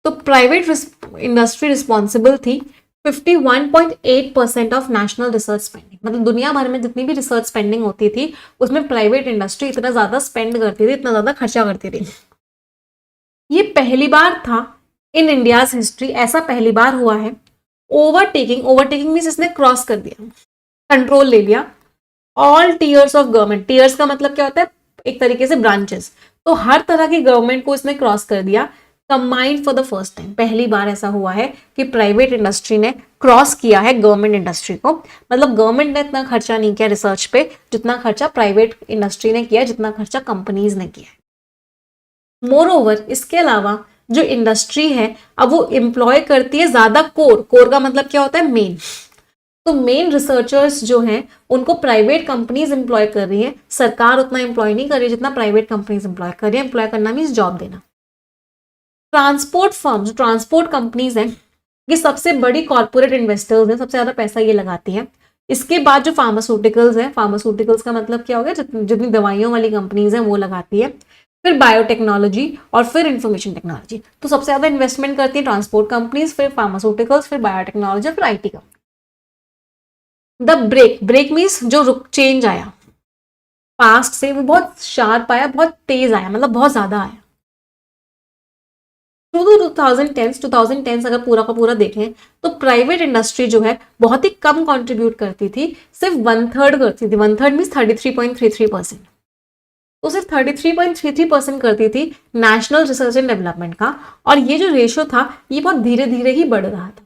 तो प्राइवेट इंडस्ट्री रिस्पॉन्सिबल थी 51.8% ऑफ नेशनल रिसर्च स्पेंडिंग। मतलब दुनिया भर में जितनी भी रिसर्च स्पेंडिंग होती थी उसमें प्राइवेट इंडस्ट्री इतना ज्यादा स्पेंड करती थी, इतना ज्यादा खर्चा करती थी। ये पहली बार था इन इंडियाज हिस्ट्री, ऐसा पहली बार हुआ है। ओवरटेकिंग मीन्स इसने क्रॉस कर दिया, कंट्रोल ले लिया all tears of government. Tears का मतलब क्या होता है? एक तरीके से ब्रांचेस। तो हर तरह की गवर्नमेंट को इसने क्रॉस कर दिया combined for the first time. पहली बार ऐसा हुआ है कि प्राइवेट इंडस्ट्री ने क्रॉस किया है गवर्नमेंट इंडस्ट्री को। मतलब गवर्नमेंट ने इतना खर्चा नहीं किया रिसर्च पे जितना खर्चा प्राइवेट इंडस्ट्री ने किया, जितना खर्चा कंपनीज ने किया है। मोर ओवर, इसके अलावा जो इंडस्ट्री है अब वो एम्प्लॉय करती है ज्यादा कोर का मतलब क्या होता है? मेन। तो मेन रिसर्चर्स जो हैं उनको प्राइवेट कंपनीज एम्प्लॉय कर रही है, सरकार उतना एम्प्लॉय नहीं कर रही जितना प्राइवेट कंपनीज एम्प्लॉय कर रही है। एम्प्लॉय करना मीन्स जॉब देना। ट्रांसपोर्ट फर्म, जो ट्रांसपोर्ट कंपनीज हैं, ये सबसे बड़ी कॉर्पोरेट इन्वेस्टर्स हैं, सबसे ज्यादा पैसा ये लगाती है। इसके बाद जो फार्मास्यूटिकल्स है, फार्मास्यूटिकल्स का मतलब क्या हो गया? जितनी दवाइयों वाली कंपनीज हैं वो लगाती है। फिर बायोटेक्नोलॉजी और फिर इंफॉर्मेशन टेक्नोलॉजी। तो सबसे ज्यादा इन्वेस्टमेंट करती है ट्रांसपोर्ट कंपनीज, फिर फार्मास्यूटिकल्स, फिर बायोटेक्नोलॉजी, फिर IT company. The break means जो रुक, चेंज आया पास्ट से, वो बहुत शार्प आया, बहुत तेज आया, मतलब बहुत ज्यादा आया। थ्रू 2010 अगर पूरा का पूरा देखें तो प्राइवेट इंडस्ट्री जो है बहुत ही कम कंट्रीब्यूट करती थी, सिर्फ 1/3 करती थी। 1/3 मीन्स 33.33%। तो सिर्फ 33.33% करती थी नेशनल रिसर्च एंड डेवलपमेंट का, और ये जो रेशो था ये बहुत धीरे धीरे ही बढ़ रहा था।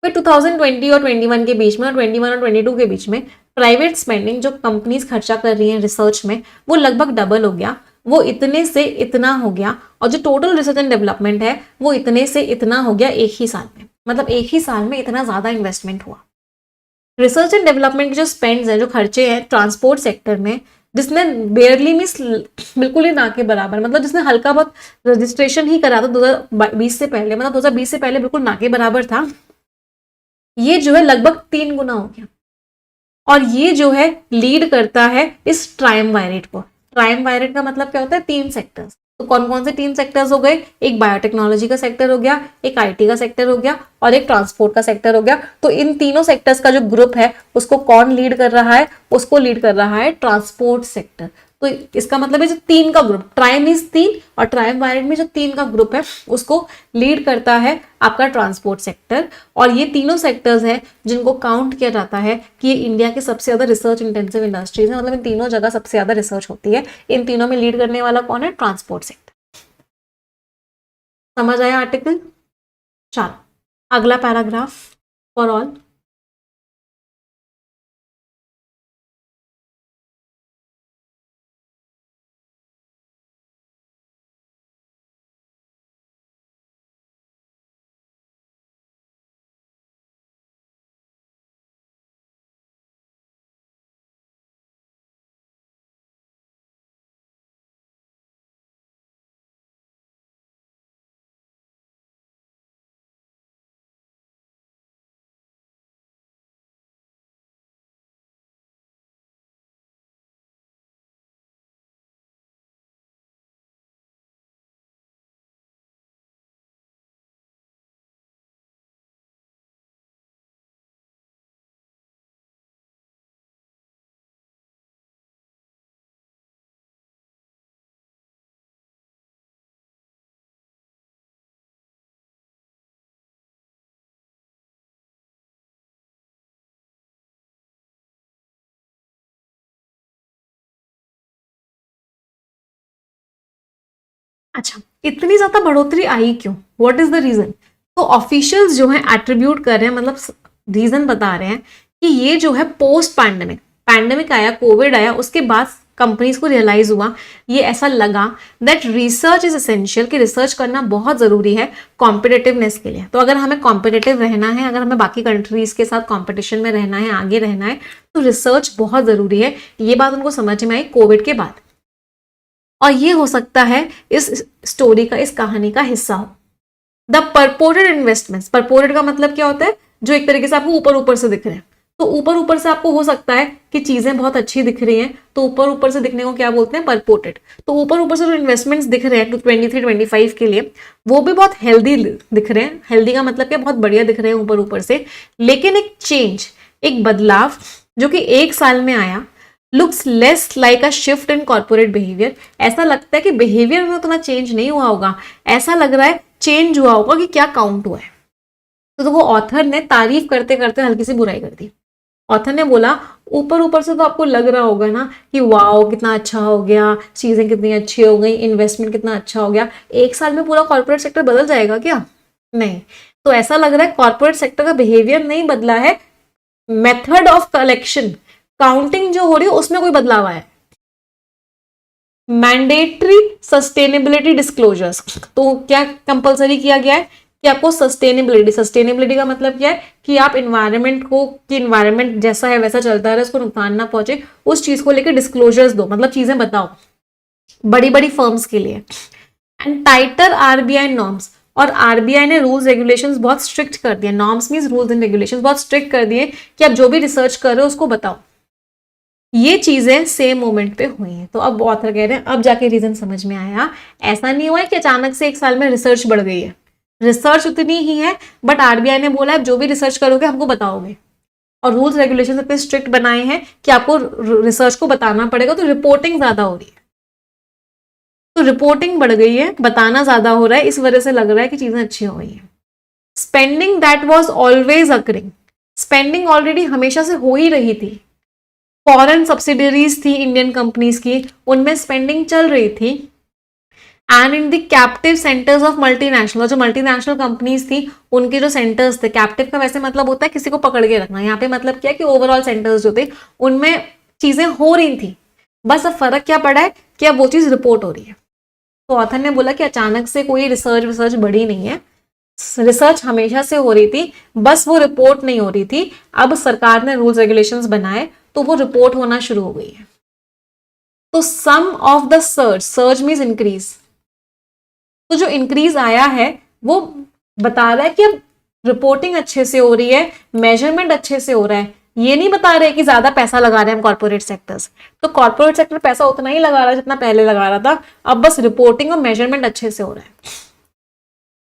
फिर 2020 और 21 के बीच में और 21 और 22 के बीच में प्राइवेट स्पेंडिंग जो कंपनीज खर्चा कर रही हैं रिसर्च में, वो लगभग डबल हो गया, वो इतने से इतना हो गया, और जो टोटल रिसर्च एंड डेवलपमेंट है वो इतने से इतना हो गया एक ही साल में। मतलब एक ही साल में इतना ज्यादा इन्वेस्टमेंट हुआ। रिसर्च एंड डेवलपमेंट के जो स्पेंड्स हैं, जो खर्चे हैं ट्रांसपोर्ट सेक्टर में, जिसने बेयरली मीन्स बिल्कुल ही ना के बराबर, मतलब जिसने हल्का बहुत रजिस्ट्रेशन ही करा था 2020 से पहले, मतलब 2020 से पहले बिल्कुल ना के बराबर था, ये जो है लगभग 3 गुना हो गया। और ये जो है लीड करता है इस ट्रायमवायरेट को। ट्रायमवायरेट का मतलब क्या होता है? 3 सेक्टर्स। तो कौन कौन से 3 सेक्टर्स हो गए? एक बायोटेक्नोलॉजी का सेक्टर हो गया, एक आईटी का सेक्टर हो गया, और एक ट्रांसपोर्ट का सेक्टर हो गया। तो इन तीनों सेक्टर्स का जो ग्रुप है उसको कौन लीड कर रहा है? उसको लीड कर रहा है ट्रांसपोर्ट सेक्टर। तो इसका मतलब है जो 3 का ग्रुप, ट्राइम इज 3, और ट्रायमवायरेट में जो 3 का ग्रुप है उसको लीड करता है आपका ट्रांसपोर्ट सेक्टर। और ये तीनों सेक्टर्स हैं जिनको काउंट किया जाता है कि ये इंडिया के सबसे ज्यादा रिसर्च इंटेंसिव इंडस्ट्रीज है, मतलब इन तीनों जगह सबसे ज्यादा रिसर्च होती है। इन तीनों में लीड करने वाला कौन है? Transport sector. समझ आया आर्टिकल? चलो अगला पैराग्राफ फॉर ऑल। अच्छा, इतनी ज्यादा बढ़ोतरी आई क्यों? What is the reason? तो ऑफिशियल्स जो है एट्रीब्यूट कर रहे हैं, मतलब रीजन बता रहे हैं कि ये जो है पोस्ट पैंडेमिक, पैंडेमिक आया, कोविड आया, उसके बाद कंपनीज को रियलाइज हुआ, ये ऐसा लगा दैट रिसर्च इज एसेंशियल, कि रिसर्च करना बहुत जरूरी है कॉम्पिटेटिवनेस के लिए। तो अगर हमें कॉम्पिटेटिव रहना है, अगर हमें बाकी कंट्रीज के साथ कॉम्पिटिशन में रहना है, आगे रहना है, तो रिसर्च बहुत जरूरी है। ये बात उनको समझ में आई कोविड के बाद, और ये हो सकता है इस स्टोरी का, इस कहानी का हिस्सा हो। द परपोर्टेड इन्वेस्टमेंट्स, परपोर्टेड का मतलब क्या होता है? जो एक तरीके से आपको ऊपर ऊपर से दिख रहे हैं। तो ऊपर ऊपर से आपको हो सकता है कि चीजें बहुत अच्छी दिख रही हैं, तो ऊपर ऊपर से दिखने को क्या बोलते हैं? परपोर्टेड। तो ऊपर ऊपर से जो इन्वेस्टमेंट्स दिख रहे हैं 23-25 के लिए, वो भी बहुत हेल्दी दिख रहे हैं। हेल्दी का मतलब क्या? बहुत बढ़िया दिख रहे हैं ऊपर ऊपर से। लेकिन एक चेंज, एक बदलाव जो कि 1 साल में आया, looks less like a shift in corporate behaviour. ऐसा लगता है कि बिहेवियर में उतना चेंज नहीं हुआ होगा, ऐसा लग रहा है चेंज हुआ होगा कि क्या काउंट हुआ है। तो वो ऑथर ने तारीफ करते करते हल्की सी बुराई कर दी। ऑथर ने बोला ऊपर ऊपर से तो आपको लग रहा होगा ना कि वाओ कितना अच्छा हो गया, चीजें कितनी अच्छी हो गई, इन्वेस्टमेंट कितना अच्छा हो गया, 1 साल में पूरा कॉर्पोरेट सेक्टर बदल जाएगा क्या? नहीं। तो ऐसा लग रहा है कॉर्पोरेट सेक्टर का बिहेवियर नहीं बदला है, मेथड ऑफ कलेक्शन, काउंटिंग जो हो रही है उसमें कोई बदलाव आया है। मैंडेटरी सस्टेनेबिलिटी डिस्क्लोजर्स, तो क्या कंपलसरी किया गया है कि आपको सस्टेनेबिलिटी, सस्टेनेबिलिटी का मतलब क्या है कि आप इन्वायरमेंट को, कि इन्वायरमेंट जैसा है वैसा चलता रहे, उसको नुकसान ना पहुंचे, उस चीज को लेकर डिस्क्लोजर्स दो, मतलब चीजें बताओ बड़ी बड़ी फर्म्स के लिए। एंड टाइटर आरबीआई नॉर्म्स, और आरबीआई ने रूल्स रेगुलेशंस बहुत स्ट्रिक्ट कर दिए। Norms means rules and regulations, बहुत स्ट्रिक्ट कर दिए कि आप जो भी रिसर्च कर रहे हो उसको बताओ। ये चीजें सेम मोमेंट पे हुई हैं। तो अब ऑथर कह रहे हैं अब जाके रीजन समझ में आया, ऐसा नहीं हुआ है कि अचानक से 1 साल में रिसर्च बढ़ गई है, रिसर्च उतनी ही है, बट आरबीआई ने बोला है जो भी रिसर्च करोगे हमको बताओगे, और रूल्स रेगुलेशन इतने स्ट्रिक्ट बनाए हैं कि आपको रिसर्च को बताना पड़ेगा, तो रिपोर्टिंग ज्यादा हो रही है। तो तो रिपोर्टिंग बढ़ गई है, बताना ज्यादा हो रहा है, इस वजह से लग रहा है कि चीजें अच्छी हो गई है। Spending that was always occurring, spending already हमेशा से हो ही रही थी। फॉरेन सब्सिडरीज थी इंडियन कंपनीज की, उनमें स्पेंडिंग चल रही थी। And in the captive centres of multinational, जो मल्टीनेशनल कंपनीज थी उनके जो सेंटर्स थे, कैप्टिव का वैसे मतलब होता है किसी को पकड़ के रखना, यहाँ पे मतलब क्या कि ओवरऑल सेंटर्स जो थे उनमें चीजें हो रही थी। बस अब फर्क क्या पड़ा है कि अब वो चीज रिपोर्ट हो रही है। तो ऑथर ने बोला कि अचानक से कोई रिसर्च बढ़ी नहीं है, रिसर्च हमेशा से हो रही थी, बस वो रिपोर्ट नहीं हो रही थी। अब सरकार ने रूल्स रेगुलेशंस बनाए तो वो रिपोर्ट होना शुरू हो गई है। तो some of the surge, surge means increase, तो जो इंक्रीज आया है वो बता रहा है कि अब रिपोर्टिंग अच्छे से हो रही है, मेजरमेंट अच्छे से हो रहा है। ये नहीं बता रहे कि ज्यादा पैसा लगा रहे हैं हम कॉर्पोरेट सेक्टर्स, तो कॉर्पोरेट सेक्टर पैसा उतना ही लगा रहा है जितना पहले लगा रहा था, अब बस रिपोर्टिंग और मेजरमेंट अच्छे से हो रहा है।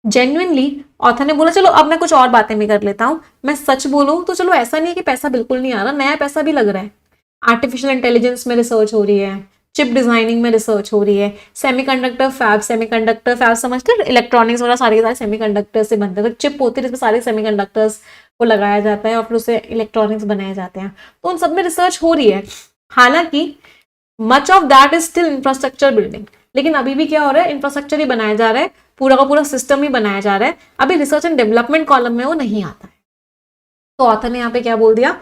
जेन्युइनली ऑथर ने बोला चलो अब मैं कुछ और बातें भी कर लेता हूं, मैं सच बोलूं तो चलो ऐसा नहीं है कि पैसा बिल्कुल नहीं आ रहा, नया पैसा भी लग रहा है। आर्टिफिशियल इंटेलिजेंस में रिसर्च हो रही है, चिप डिजाइनिंग में रिसर्च हो रही है, सेमीकंडक्टर फैब समझकर इलेक्ट्रॉनिक्स वाला सारे सेमीकंडक्टर से बनते हैं, तो चिप होती है जिसमें सारे सेमीकंडक्टर्स को लगाया जाता है और फिर उसे इलेक्ट्रॉनिक्स बनाए जाते हैं, तो उन सब में रिसर्च हो रही है। हालांकि much of that is still infrastructure building, लेकिन अभी भी क्या हो रहा है, इंफ्रास्ट्रक्चर ही बनाया जा रहा है, पूरा का पूरा सिस्टम ही बनाया जा रहा है, अभी रिसर्च एंड डेवलपमेंट कॉलम में वो नहीं आता है। तो ऑथर ने यहाँ पे क्या बोल दिया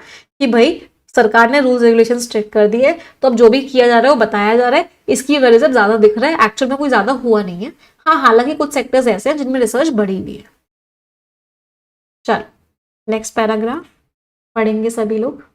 कि भाई सरकार ने रूल्स रेगुलेशन स्ट्रिक्ट कर दिए, तो अब जो भी किया जा रहा है वो बताया जा रहा है, इसकी वजह से ज्यादा दिख रहा है, एक्चुअल में कोई ज्यादा हुआ नहीं है। हाँ, हालांकि कुछ सेक्टर्स ऐसे हैं जिनमें रिसर्च बढ़ी हुई है। चलो नेक्स्ट पैराग्राफ पढ़ेंगे सभी लोग।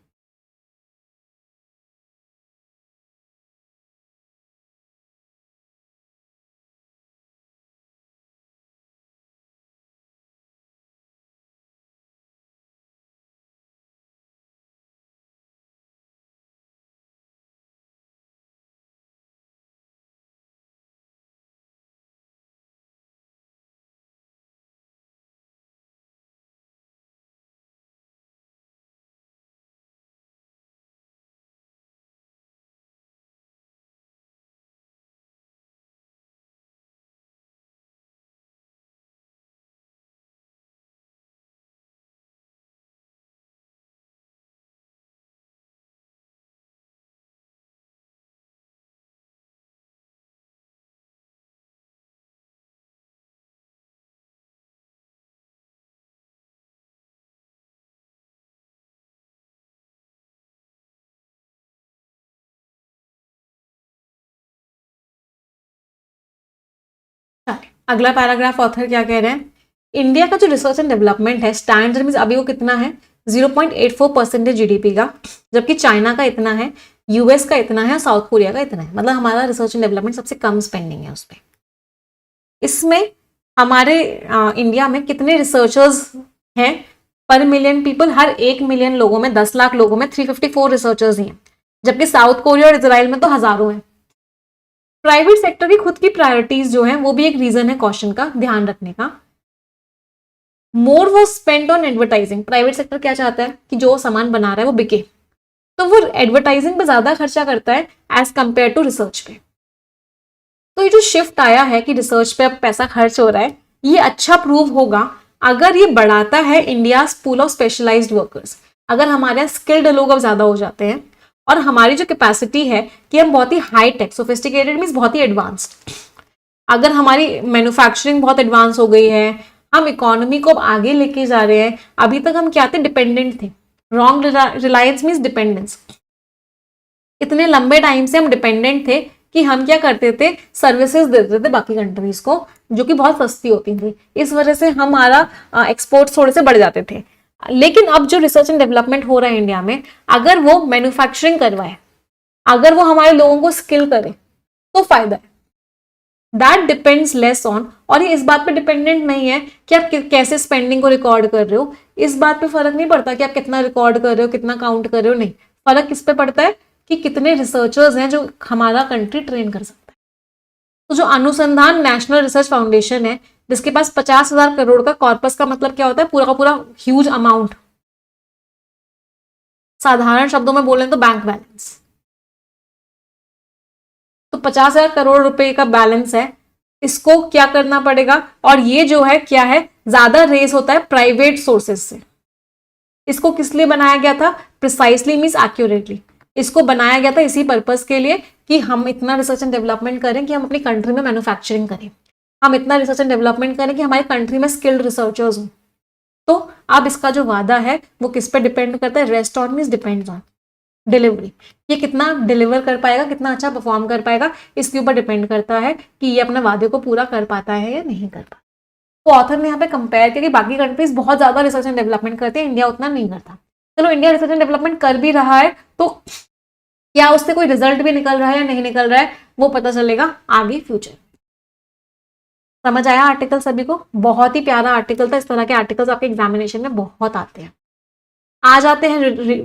अगला पैराग्राफ ऑथर क्या कह रहे हैं, इंडिया का जो रिसर्च एंड डेवलपमेंट है स्टैंडर्ड में अभी वो कितना है 0.84% जीडीपी का, जबकि चाइना का इतना है, यूएस का इतना है, साउथ कोरिया का इतना है, मतलब हमारा रिसर्च एंड डेवलपमेंट सबसे कम स्पेंडिंग है उस पर। इसमें हमारे इंडिया में कितने रिसर्चर्स हैं पर मिलियन पीपल, हर 1 मिलियन लोगों में 10 लाख लोगों में 354 रिसर्चर्स ही हैं, जबकि साउथ कोरिया और इजराइल में तो हजारों हैं। प्राइवेट सेक्टर की खुद की प्रायोरिटीज जो है वो भी एक रीजन है क्वेश्चन का ध्यान रखने का। मोर वो spend on advertising, private sector क्या चाहता है कि जो सामान बना रहा है वो बिके, तो वो एडवर्टाइजिंग पे ज्यादा खर्चा करता है एज कंपेयर टू रिसर्च पे। तो ये जो शिफ्ट आया है कि रिसर्च पे अब पैसा खर्च हो रहा है, ये अच्छा प्रूव होगा अगर ये बढ़ाता है India pool of specialised workers, अगर हमारे यहाँ स्किल्ड लोग अब ज्यादा हो जाते हैं और हमारी जो कैपेसिटी है कि हम बहुत ही हाई टेक सोफिस्टिकेटेड मीन्स बहुत ही एडवांस्ड, अगर हमारी मैन्युफैक्चरिंग बहुत एडवांस हो गई है, हम इकोनॉमी को अब आगे लेके जा रहे हैं, अभी तक हम क्या थे, डिपेंडेंट थे, रॉन्ग रिलायंस मीन्स डिपेंडेंस, इतने लंबे टाइम से हम डिपेंडेंट थे कि हम क्या करते थे, सर्विसेज देते थे बाकी कंट्रीज को जो कि बहुत सस्ती होती थी, इस वजह से हमारा एक्सपोर्ट्स थोड़े से बढ़ जाते थे। लेकिन अब जो रिसर्च एंड डेवलपमेंट हो रहा है इंडिया में, अगर वो मैन्युफैक्चरिंग करवाए, अगर वो हमारे लोगों को स्किल करे तो फायदा है। दैट डिपेंड्स लेस ऑन, और ये इस बात पे डिपेंडेंट नहीं है कि आप कैसे स्पेंडिंग को रिकॉर्ड कर रहे हो, इस बात पे फर्क नहीं पड़ता कि आप कितना रिकॉर्ड कर रहे हो, कितना काउंट कर रहे हो, नहीं, फर्क किस पे पड़ता है कि कितने रिसर्चर्स हैं जो हमारा कंट्री ट्रेन कर सकता है। तो जो अनुसंधान नेशनल रिसर्च फाउंडेशन है जिसके पास 50,000 करोड़ का कॉर्पस, का मतलब क्या होता है, पूरा का पूरा ह्यूज अमाउंट, साधारण शब्दों में बोलें तो बैंक बैलेंस, तो तो 50,000 करोड़ रुपए का बैलेंस है, इसको क्या करना पड़ेगा, और ये जो है क्या है, ज्यादा रेस होता है प्राइवेट सोर्सेस से। इसको किस लिए बनाया गया था, प्रिसाइसली मीन्स एक्यूरेटली, इसको बनाया गया था इसी पर्पस के लिए कि हम इतना रिसर्च एंड डेवलपमेंट करें कि हम अपनी कंट्री में मैन्युफैक्चरिंग करें, हम इतना रिसर्च एंड डेवलपमेंट करें कि हमारी कंट्री में स्किल्ड रिसर्चर्स हों। तो अब इसका जो वादा है वो किस पे डिपेंड करता है, rest on means depends on delivery, ये कितना डिलीवर कर पाएगा, कितना अच्छा परफॉर्म कर पाएगा, इसके ऊपर डिपेंड करता है कि ये अपने वादे को पूरा कर पाता है या नहीं कर पाता। तो ऑथर ने यहाँ पे कंपेयर किया कि बाकी कंट्रीज बहुत ज्यादा रिसर्च एंड डेवलपमेंट करते हैं, इंडिया उतना नहीं करता। चलो इंडिया रिसर्च एंड डेवलपमेंट कर भी रहा है, तो क्या उससे कोई रिजल्ट भी निकल रहा है या नहीं निकल रहा है, वो पता चलेगा आगे फ्यूचर। समझ आया आर्टिकल सभी को? बहुत ही प्यारा आर्टिकल था, इस तरह के आर्टिकल्स आपके एग्जामिनेशन में बहुत आते हैं। आ जाते हैं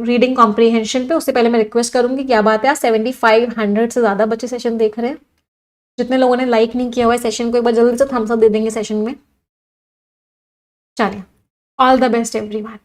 रीडिंग कॉम्प्रीहेंशन पे। उससे पहले मैं रिक्वेस्ट करूंगी, क्या बात है 7500 से ज्यादा बच्चे सेशन देख रहे हैं, जितने लोगों ने लाइक नहीं किया हुआ है सेशन को एक बार जल्दी से थम्स अप दे देंगे सेशन में। चलिए, ऑल द बेस्ट एवरीवन।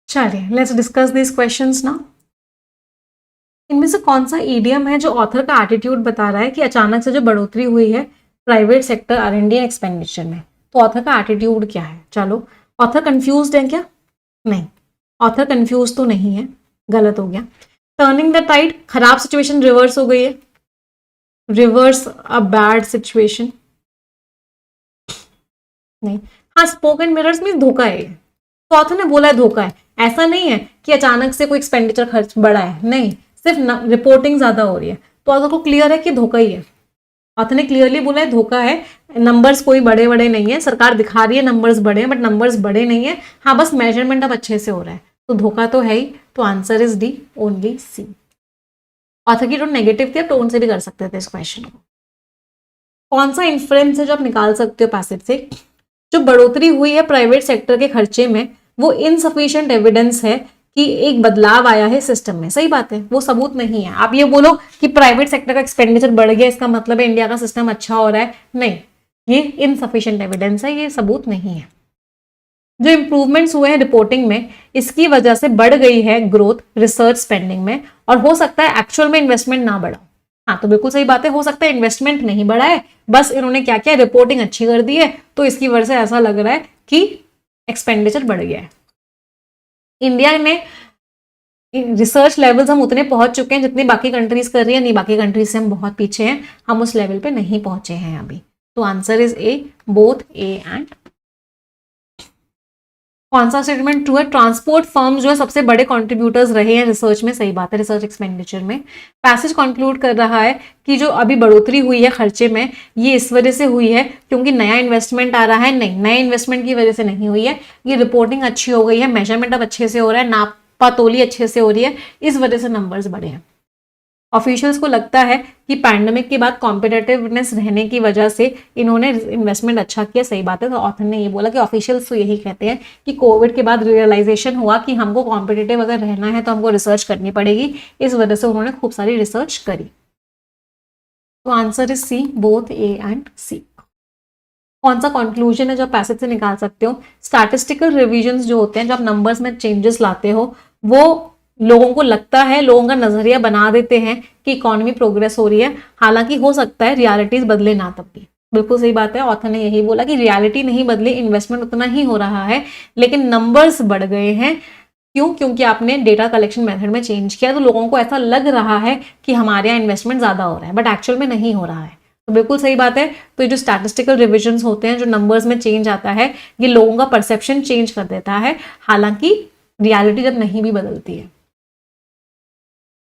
चलिए, let's discuss this questions now. इनमें से कौन सा ईडियम है जो ऑथर का एटीट्यूड बता रहा है कि अचानक से जो बढ़ोतरी हुई है प्राइवेट सेक्टर आर&डी एक्सपेंडिचर में, तो ऑथर का एटीट्यूड क्या है? चलो, ऑथर कंफ्यूज्ड है क्या? नहीं, ऑथर कंफ्यूज तो नहीं है, गलत हो गया। टर्निंग द टाइड, खराब सिचुएशन रिवर्स हो गई है, रिवर्स अ बैड सिचुएशन, नहीं। हाँ, स्मोक एंड मिरर्स मीन धोखा है, तो ऑथर ने बोला है धोखा है, ऐसा नहीं है कि अचानक से कोई एक्सपेंडिचर खर्च बढ़ा है, नहीं, सिर्फ रिपोर्टिंग ज्यादा हो रही है, तो ऑथर को क्लियर है कि धोखा ही है। ऑथर ने क्लियरली बोला है धोखा है, नंबर्स कोई बड़े बड़े नहीं है, सरकार दिखा रही है नंबर्स बड़े हैं बट नंबर्स बड़े नहीं है, हाँ बस मेजरमेंट अब अच्छे से हो रहा है, तो धोखा तो है ही। तो answer is D, only C. Author की टोन नेगेटिव थी, टोन से भी कर सकते थे इस क्वेश्चन को। कौन सा इन्फ्लुएंस है जो आप निकाल सकते हो पैसिव से? जो बढ़ोतरी हुई है प्राइवेट सेक्टर के खर्चे में वो इनसफिशिएंट एविडेंस है कि एक बदलाव आया है सिस्टम में, सही बात है, वो सबूत नहीं है। आप ये बोलो कि प्राइवेट सेक्टर का एक्सपेंडिचर बढ़ गया इसका मतलब है इंडिया का सिस्टम अच्छा हो रहा है, नहीं, ये इनसफिशिएंट एविडेंस है, ये सबूत नहीं है। जो इंप्रूवमेंट्स हुए हैं रिपोर्टिंग में, इसकी वजह से बढ़ गई है ग्रोथ रिसर्च स्पेंडिंग में, और हो सकता है एक्चुअल में इन्वेस्टमेंट ना बढ़ा। हाँ, तो बिल्कुल सही बात है, हो सकता है इन्वेस्टमेंट नहीं बढ़ा है, बस इन्होंने क्या किया, रिपोर्टिंग अच्छी कर दी है, तो इसकी वजह से ऐसा लग रहा है कि एक्सपेंडिचर बढ़ गया है। इंडिया ने रिसर्च लेवल्स हम उतने पहुंच चुके हैं जितनी बाकी कंट्रीज कर रही है, नहीं बाकी कंट्रीज से हम बहुत पीछे हैं, हम उस लेवल पे नहीं पहुंचे हैं अभी। तो answer is a, both A and. कौन सा स्टेटमेंट ट्रू है? ट्रांसपोर्ट फर्म जो है सबसे बड़े कंट्रीब्यूटर्स रहे हैं रिसर्च में, सही बात है, रिसर्च एक्सपेंडिचर में। पैसेज कंक्लूड कर रहा है कि जो अभी बढ़ोतरी हुई है खर्चे में, ये इस वजह से हुई है क्योंकि नया इन्वेस्टमेंट आ रहा है, नहीं नए इन्वेस्टमेंट की वजह से नहीं हुई है, ये रिपोर्टिंग अच्छी हो गई है, मेजरमेंट अब अच्छे से हो रहा है, नापा तोली अच्छे से हो रही है, इस वजह से नंबर्स बढ़े हैं। ऑफिशियल्स को लगता है कि पैंडेमिक के बाद कॉम्पिटेटिवनेस रहने की वजह से इन्होंने इन्वेस्टमेंट अच्छा किया, सही बात है। तो ऑथर ने ये बोला कि ऑफिशियल्स तो यही कहते हैं कि कोविड के बाद रियलाइजेशन हुआ कि हमको कॉम्पिटेटिव अगर रहना है तो हमको रिसर्च करनी पड़ेगी, इस वजह से उन्होंने खूब सारी रिसर्च करी। तो answer is C, both A and C. कौन सा कंक्लूजन है जो आप पैसेज से निकाल सकते हो? स्टैटिस्टिकल रिविजन्स जो होते हैं, जब नंबर्स में चेंजेस लाते हो, वो लोगों को लगता है, लोगों का नजरिया बना देते हैं कि इकोनॉमी प्रोग्रेस हो रही है, हालांकि हो सकता है रियलिटीज बदले ना तब भी। बिल्कुल सही बात है, ऑथर ने यही बोला कि रियलिटी नहीं बदली, इन्वेस्टमेंट उतना ही हो रहा है, लेकिन नंबर्स बढ़ गए हैं। क्यों? क्योंकि आपने डेटा कलेक्शन मेथड में चेंज किया, तो लोगों को ऐसा लग रहा है कि हमारे यहाँ इन्वेस्टमेंट ज्यादा हो रहा है, बट एक्चुअल में नहीं हो रहा है। तो बिल्कुल सही बात है। तो ये जो स्टैटिस्टिकल रिविजन्स होते हैं, जो नंबर्स में चेंज आता है, ये लोगों का परसेप्शन चेंज कर देता है, हालांकि रियलिटी जब नहीं भी बदलती है।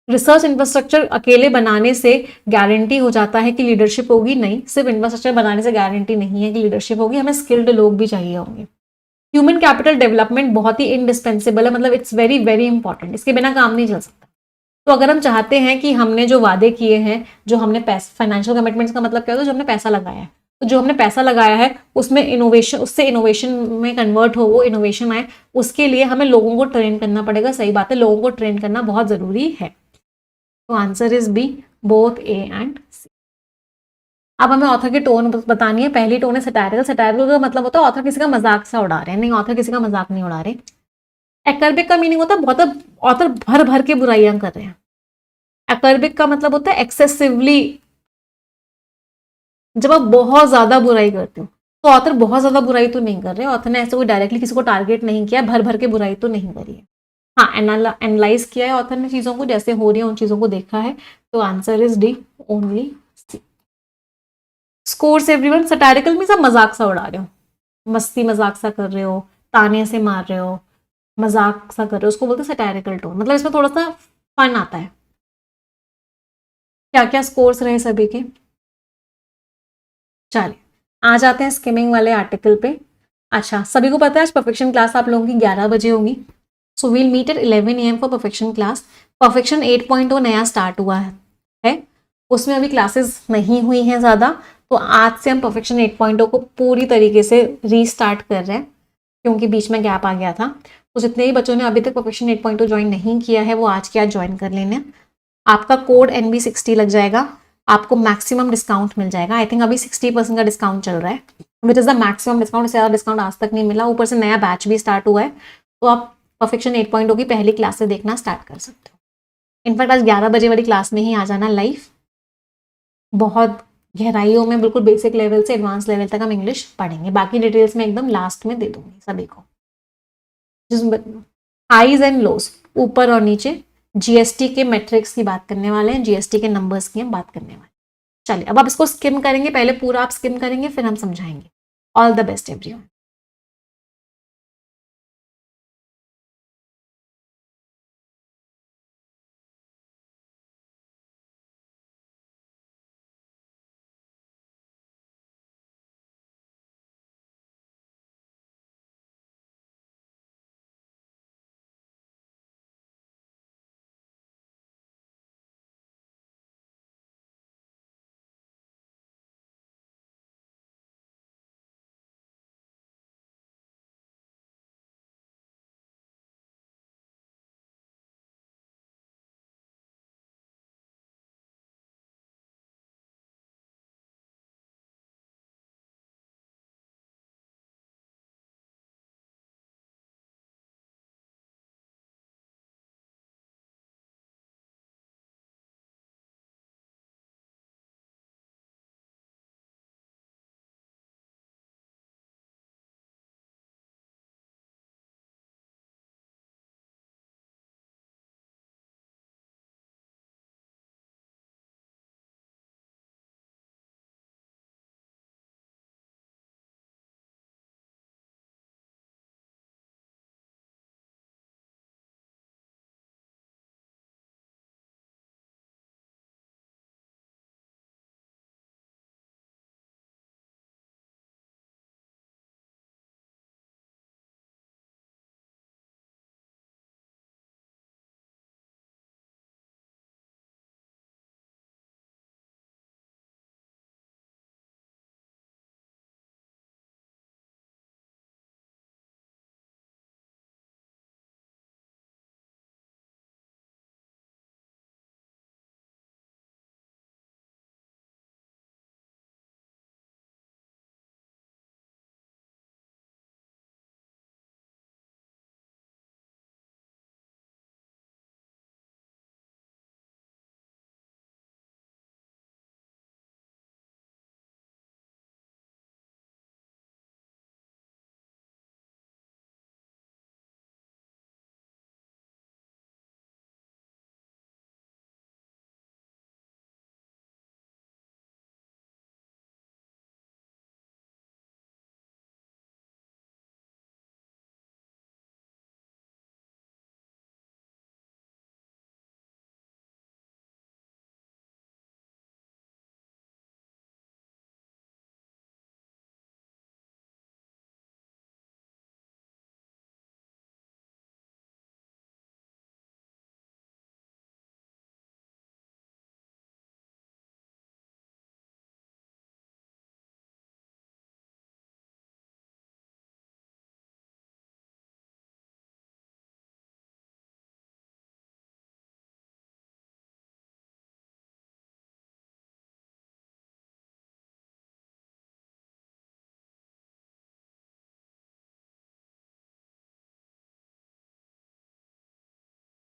रिसर्च इंफ्रास्ट्रक्चर अकेले बनाने से गारंटी हो जाता है कि लीडरशिप होगी? नहीं, सिर्फ इंफ्रास्ट्रक्चर बनाने से गारंटी नहीं है कि लीडरशिप होगी, हमें स्किल्ड लोग भी चाहिए होंगे। ह्यूमन कैपिटल डेवलपमेंट बहुत ही इंडिस्पेंसिबल है, मतलब इट्स वेरी वेरी इंपॉर्टेंट, इसके बिना काम नहीं चल सकता। तो अगर हम चाहते हैं कि हमने जो वादे किए हैं, जो हमने पैसा, फाइनेंशियल कमिटमेंट्स का मतलब क्या होता है? जो हमने पैसा लगाया है, तो जो हमने पैसा लगाया है उसमें इनोवेशन, उससे इनोवेशन में कन्वर्ट हो, वो इनोवेशन आए, उसके लिए हमें लोगों को ट्रेन करना पड़ेगा, सही बात है, लोगों को ट्रेन करना बहुत जरूरी है। तो answer is B, both A and C. अब हमें ऑथर की टोन बतानी है। पहली टोन है सटायरिकल। सटायरिकल का मतलब होता है ऑथर किसी का मजाक सा उड़ा रहे हैं, नहीं ऑथर किसी का मजाक नहीं उड़ा रहे। एकर्बिक का मीनिंग होता है बहुत, ऑथर भर भर के बुराइयां कर रहे हैं। एकर्बिक का मतलब होता है एक्सेसिवली, जब आप बहुत ज्यादा बुराई करते हो। तो ऑथर बहुत ज्यादा बुराई तो नहीं कर रहे, ऑथर ने ऐसे कोई डायरेक्टली किसी को टारगेट नहीं किया, भर भर के बुराई तो नहीं करी है। हाँ, एनालाइज किया है ऑथर ने चीजों को, जैसे हो रही है उन चीजों को देखा है। तो answer is D, only C. Scores everyone, satirical means आप मजाक सा उड़ा रहे हो, मस्ती मजाक सा कर रहे हो, ताने से मार रहे हो, मजाक सा कर रहे हो, उसको बोलते हैं सटारिकल टोन, मतलब इसमें थोड़ा सा फन आता है। क्या क्या स्कोर्स रहे सभी के? चलिए आ जाते हैं स्किमिंग वाले आर्टिकल पे। अच्छा, सभी को पता है आज परफेक्शन क्लास आप लोगों की 11 बजे होगी। So we'll meet at 11 AM for perfection class. Perfection 8.0 नया स्टार्ट हुआ है, उसमें अभी क्लासेस नहीं हुई हैं ज़्यादा, तो आज से हम परफेक्शन 8.0 को पूरी तरीके से रीस्टार्ट कर रहे हैं, क्योंकि बीच में गैप आ गया था। तो जितने ही बच्चों ने अभी तक परफेक्शन 8.0 ज्वाइन नहीं किया है, वो आज के आज ज्वाइन कर लेना। आपका कोड NB60 लग जाएगा, आपको मैक्सिमम डिस्काउंट मिल जाएगा। आई थिंक अभी 60% का डिस्काउंट चल रहा है, which is the maximum discount, इससे ज़्यादा डिस्काउंट आज तक नहीं मिला। ऊपर से नया बैच भी स्टार्ट हुआ है, तो आप परफेक्शन 8.0 की पहली क्लास से देखना स्टार्ट कर सकते हो। इनफैक्ट आज 11 बजे वाली क्लास में ही आ जाना लाइव। बहुत गहराइयों में, बिल्कुल बेसिक लेवल से एडवांस लेवल तक हम इंग्लिश पढ़ेंगे, बाकी डिटेल्स में एकदम लास्ट में दे दूंगी सभी को। हाईज एंड लोस, ऊपर और नीचे, जीएसटी के मैट्रिक्स की बात करने वाले हैं, जीएसटी के नंबर्स की हम बात करने वाले हैं। चलिए अब आप इसको स्किम करेंगे, पहले पूरा आप स्किम करेंगे, फिर हम समझाएंगे। All the best everyone.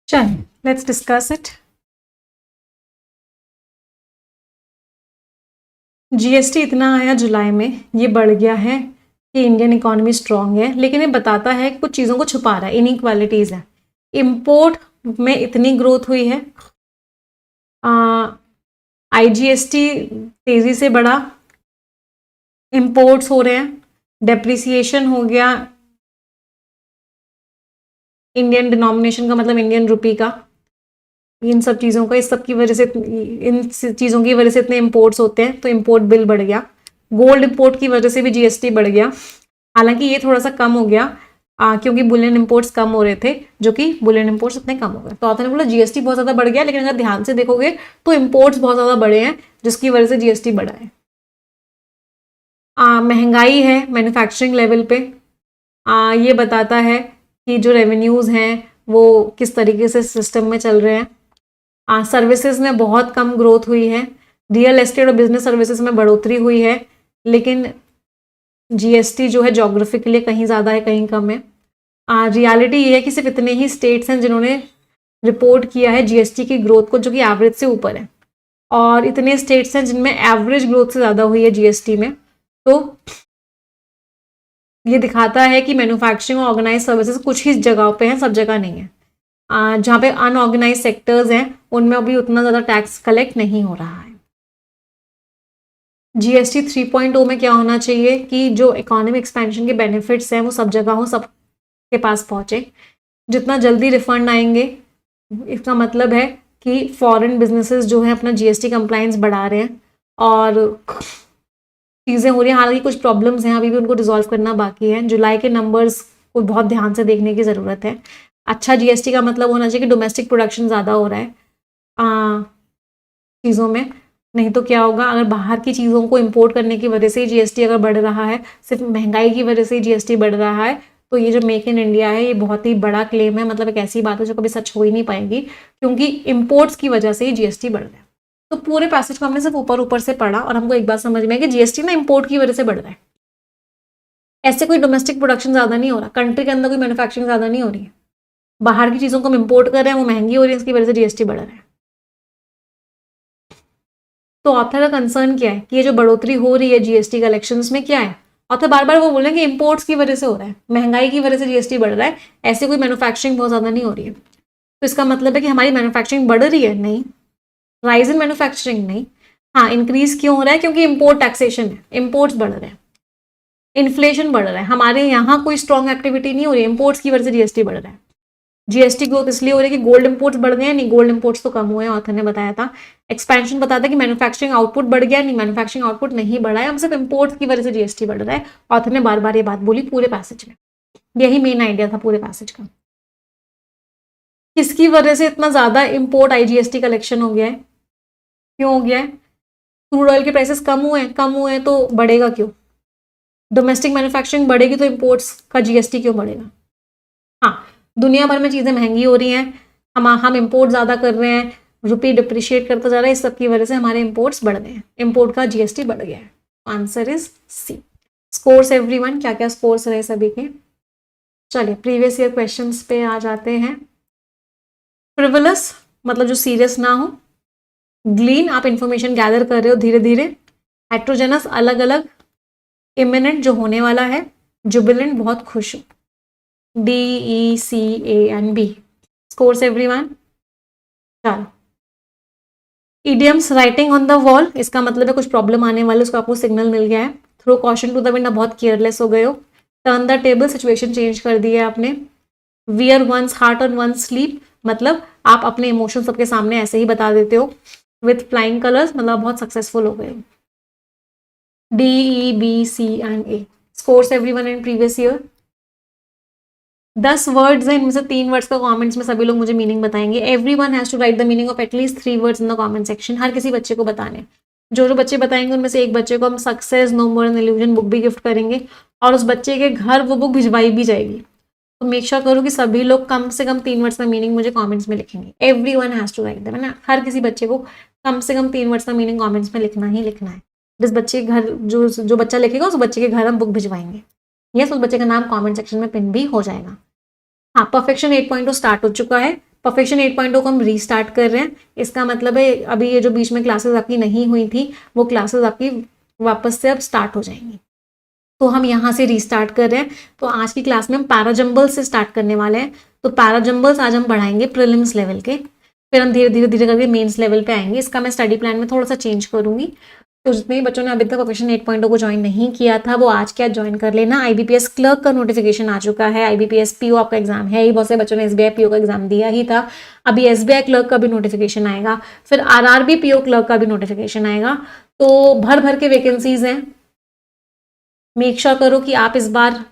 चलिए लेट्स डिस्कस इट। जीएसटी इतना आया जुलाई में, ये बढ़ गया है कि इंडियन इकोनॉमी स्ट्रांग है, लेकिन ये बताता है कि कुछ चीज़ों को छुपा रहा है, इनइक्वालिटीज़ है। इंपोर्ट में इतनी ग्रोथ हुई है, आईजीएसटी तेज़ी से बढ़ा, इंपोर्ट्स हो रहे हैं, डेप्रिसिएशन हो गया इंडियन डिनोमिनेशन का, मतलब इंडियन रुपी का, इन सब चीज़ों का, इस सब की वजह से, इन चीज़ों की वजह से इतने इंपोर्ट्स होते हैं, तो इंपोर्ट बिल बढ़ गया। गोल्ड इंपोर्ट की वजह से भी जीएसटी बढ़ गया, हालांकि ये थोड़ा सा कम हो गया क्योंकि बुलियन इंपोर्ट्स कम हो रहे थे, जो कि बुलियन इंपोर्ट्स इतने कम हो गए। तो ऑथर ने बोला जीएसटी बहुत ज़्यादा बढ़ गया, लेकिन अगर ध्यान से देखोगे तो इंपोर्ट्स बहुत ज़्यादा बढ़े हैं, जिसकी वजह से जीएसटी बढ़ा है। महंगाई है मैन्युफैक्चरिंग लेवल पे, ये बताता है कि जो रेवेन्यूज़ हैं वो किस तरीके से सिस्टम में चल रहे हैं। सर्विसेज में बहुत कम ग्रोथ हुई है, रियल एस्टेट और बिजनेस सर्विसेज में बढ़ोतरी हुई है, लेकिन जीएसटी जो है जोग्राफी के लिए कहीं ज़्यादा है कहीं कम है। रियलिटी ये है कि सिर्फ इतने ही स्टेट्स हैं जिन्होंने रिपोर्ट किया है जीएसटी की ग्रोथ को, जो कि एवरेज से ऊपर है, और इतने स्टेट्स हैं जिनमें एवरेज ग्रोथ से ज़्यादा हुई है जीएसटी में। तो ये दिखाता है कि मैन्युफैक्चरिंग और ऑर्गेनाइज सर्विसेज कुछ ही जगहों पे हैं, सब जगह नहीं है। जहाँ पे अनऑर्गेनाइज सेक्टर्स हैं उनमें अभी उतना ज़्यादा टैक्स कलेक्ट नहीं हो रहा है। जीएसटी 3.0 में क्या होना चाहिए कि जो इकोनॉमिक एक्सपेंशन के बेनिफिट्स हैं वो सब जगह हो, सब के पास पहुँचे। जितना जल्दी रिफंड आएंगे, इसका मतलब है कि फॉरेन बिजनेसेस जो है अपना जीएसटी कंप्लायंस बढ़ा रहे हैं और चीज़ें हो रही हैं। हालांकि कुछ प्रॉब्लम्स हैं, अभी भी उनको रिजॉल्व करना बाकी है। जुलाई के नंबर्स को बहुत ध्यान से देखने की ज़रूरत है। अच्छा जीएसटी का मतलब होना चाहिए कि डोमेस्टिक प्रोडक्शन ज़्यादा हो रहा है चीज़ों में, नहीं तो क्या होगा, अगर बाहर की चीज़ों को इंपोर्ट करने की वजह से ही जीएसटी अगर बढ़ रहा है, सिर्फ महंगाई की वजह से ही जीएसटी बढ़ रहा है, तो ये जो मेक इन इंडिया है ये बहुत ही बड़ा क्लेम है। मतलब एक ऐसी बात है जो कभी सच हो ही नहीं पाएगी, क्योंकि इंपोर्ट्स की वजह से ही जीएसटी बढ़ रहा है। तो पूरे पैसेज को हमने सिर्फ ऊपर ऊपर से पढ़ा और हमको एक बात समझ में है कि जीएसटी ना इंपोर्ट की वजह से बढ़ रहा है। ऐसे कोई डोमेस्टिक प्रोडक्शन ज़्यादा नहीं हो रहा, कंट्री के अंदर कोई मैन्युफैक्चरिंग ज़्यादा नहीं हो रही है, बाहर की चीज़ों को हम इंपोर्ट कर रहे हैं, वो महंगी हो रही है, इसकी वजह से जीएसटी बढ़ रहा है। तो ऑथर का कंसर्न क्या है कि ये जो बढ़ोतरी हो रही है जीएसटी कलेक्शंस में, क्या है, ऑथर बार बार वो बोल रहे हैं कि इंपोर्ट्स की वजह से हो रहा है, महंगाई की वजह से जीएसटी बढ़ रहा है, ऐसे कोई मैन्युफैक्चरिंग बहुत ज़्यादा नहीं हो रही है। तो इसका मतलब है कि हमारी मैन्युफैक्चरिंग बढ़ रही है? नहीं। Rise in manufacturing? नहीं। हाँ, इंक्रीज क्यों हो रहा है? क्योंकि इंपोर्ट टैक्सेशन है, इंपोर्ट्स बढ़ रहे हैं, इन्फ्लेशन बढ़ रहा है। हमारे यहाँ कोई स्ट्रॉन्ग एक्टिविटी नहीं हो रही है, इंपोर्ट्स की वजह से जीएसटी बढ़ रहा है। जीएसटी ग्रोथ इसलिए हो रही है कि गोल्ड इंपोर्ट्स बढ़ गए हैं? नहीं, गोल्ड इंपोर्ट्स तो कम हुए हैं, ऑथर ने बताया था। एक्सपेंशन बताता है कि मैन्युफैक्चरिंग आउटपुट बढ़ गया, नहीं, मैन्युफैक्चरिंग आउटपुट नहीं बढ़ा है, हम सिर्फ इंपोर्ट्स की वजह से जीएसटी बढ़ रहा है। ऑथर ने बार बार ये बात बोली पूरे पैसेज में, यही मेन आइडिया था पूरे पैसेज का। किसकी वजह से इतना ज्यादा इंपोर्ट आईजीएसटी कलेक्शन हो गया है? क्यों हो गया है? क्रूड ऑयल के प्राइसेस कम हुए हैं, कम हुए हैं तो बढ़ेगा क्यों? डोमेस्टिक मैन्युफैक्चरिंग बढ़ेगी तो इंपोर्ट्स का जीएसटी क्यों बढ़ेगा? हाँ, दुनिया भर में चीज़ें महंगी हो रही हैं, हम इंपोर्ट ज़्यादा कर रहे हैं, रुपी डिप्रिशिएट करता जा रहा है, इस सब की वजह से हमारे इंपोर्ट्स बढ़ गए हैं, इंपोर्ट का जीएसटी बढ़ गया है। Answer is C. Scores everyone, क्या क्या स्कोर्स रहे सभी के? चलिए प्रीवियस ईयर क्वेश्चंस पे आ जाते हैं। फ्रिवलस मतलब जो सीरियस ना हो, ग्लीन आप इंफॉर्मेशन गैदर कर रहे हो धीरे धीरे, हेट्रोजेनस अलग अलग, इमिनेंट जो होने वाला है, जुबिलेंट बहुत खुश हो। DECANB scores everyone. चलो, idioms, writing on the wall, इसका मतलब है कुछ प्रॉब्लम आने वाले, उसको आपको सिग्नल मिल गया है। Throw caution to the wind, बहुत केयरलेस हो गए हो। Turn the table, situation change कर दी है आपने। Wear one's heart on one sleeve, मतलब आप अपने इमोशन सबके सामने ऐसे ही बता देते हो। विथ फ्लाइंग कलर्स, मतलब बहुत सक्सेसफुल हो गए हो। DEBCA scores everyone in previous year. 10 words हैं, इनमें से 3 वर्ड्स का कमेंट्स में सभी लोग मुझे मीनिंग बताएंगे। Everyone has to write the meaning of at least 3 words in the comment section. हर किसी बच्चे को बताने, जो बच्चे बताएंगे उनमें से एक बच्चे को हम success no more an illusion book भी गिफ्ट करेंगे, और उस बच्चे के घर वो बुक भिजवाई भी जाएगी। तो मेक श्योर करो कि सभी लोग कम से कम 3 वर्ड्स का मीनिंग मुझे कमेंट्स में लिखेंगे। Everyone has to write them, है ना, हर किसी बच्चे को कम से कम 3 वर्ड्स का मीनिंग कमेंट्स में लिखना ही लिखना है। जिस बच्चे के घर जो बच्चा लिखेगा उस बच्चे के घर हम बुक भिजवाएंगे। यस, उस बच्चे का नाम कमेंट सेक्शन में पिन भी हो जाएगा। हाँ, परफेक्शन 8.2 स्टार्ट हो चुका है। प्रोफेशन 8.0 को हम रीस्टार्ट कर रहे हैं। इसका मतलब है अभी ये जो बीच में क्लासेस आपकी नहीं हुई थी वो क्लासेस आपकी वापस से अब स्टार्ट हो जाएंगी। तो हम यहाँ से रीस्टार्ट कर रहे हैं। तो आज की क्लास में हम पैराजम्बल से स्टार्ट करने वाले हैं। तो पैराजम्बल्स आज हम पढ़ाएंगे प्रीलिम्स लेवल के, फिर हम धीरे धीरे करके मेंस लेवल पे आएंगे। इसका मैं स्टडी प्लान में थोड़ा सा चेंज करूंगी। तो जितने भी बच्चों ने अभी तक प्रोफेशन 8.0 को ज्वाइन नहीं किया था वो आज क्या ज्वाइन कर लेना। IBPS क्लर्क का नोटिफिकेशन आ चुका है। IBPS PO आपका एग्जाम है ही, बहुत से बच्चों ने SBI PO का एग्जाम दिया ही था। अभी SBI क्लर्क का भी नोटिफिकेशन आएगा, फिर RRB PO क्लर्क का भी नोटिफिकेशन आएगा। तो भर भर के वैकेंसीज हैं। मेक श्योर करो कि आप इस बार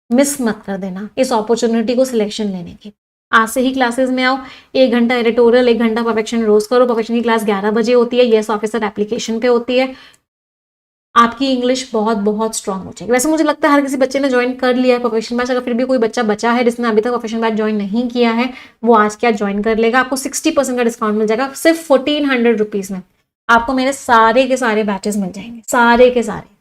मिस मत कर देना इस अपॉर्चुनिटी को सिलेक्शन लेने की। आज से ही क्लासेस में आओ, 1 घंटा एडिटोरियल, 1 घंटा परफेक्शन रोज करो। परफेक्शन की क्लास 11 बजे होती है, येस ऑफिसर एप्लीकेशन पे होती है। आपकी इंग्लिश बहुत बहुत स्ट्रांग हो जाएगी। वैसे मुझे लगता है हर किसी बच्चे ने ज्वाइन कर लिया है प्रोफेशन बैच। अगर फिर भी कोई बच्चा बचा है जिसने अभी तक प्रोफेशन बैच ज्वाइन नहीं किया है वो आज क्या ज्वाइन कर लेगा। आपको 60% का डिस्काउंट मिल जाएगा सिर्फ 1400 रुपीज में। आपको मेरे सारे के सारे बैचेस मिल जाएंगे, सारे के सारे।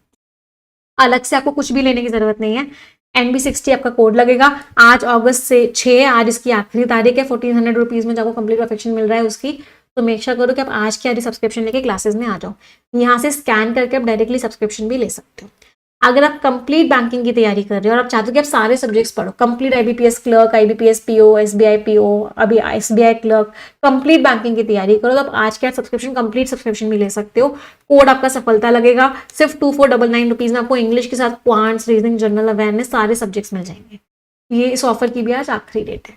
अलग से आपको कुछ भी लेने की जरूरत नहीं है। NB60 आपका कोड लगेगा। आज अगस्त से 6, आज इसकी आखिरी तारीख है। 1400 रुपीज में जो आपको कंप्लीट परफेक्शन मिल रहा है उसकी। तो मेक श्योर करो कि आप आज की आज सब्सक्रिप्शन लेके क्लासेस में आ जाओ। यहाँ से स्कैन करके आप डायरेक्टली सब्सक्रिप्शन भी ले सकते हो। अगर आप कंप्लीट बैंकिंग की तैयारी कर रहे हो और आप चाहते हो कि आप सारे सब्जेक्ट्स पढ़ो, complete IBPS clerk, IBPS PO, SBI PO, अभी SBI क्लर्क, कंप्लीट बैंकिंग की तैयारी करो, तो आप आज के सब्सक्रिप्शन कंप्लीट सब्सक्रिप्शन भी ले सकते हो। कोड आपका सफलता लगेगा। सिर्फ 2499 रुपीज में आपको इंग्लिश के साथ क्वांट्स, रीजनिंग, जनरल अवेयरनेस सारे सब्जेक्ट्स मिल जाएंगे। ये इस ऑफर की भी आज आखिरी डेट है।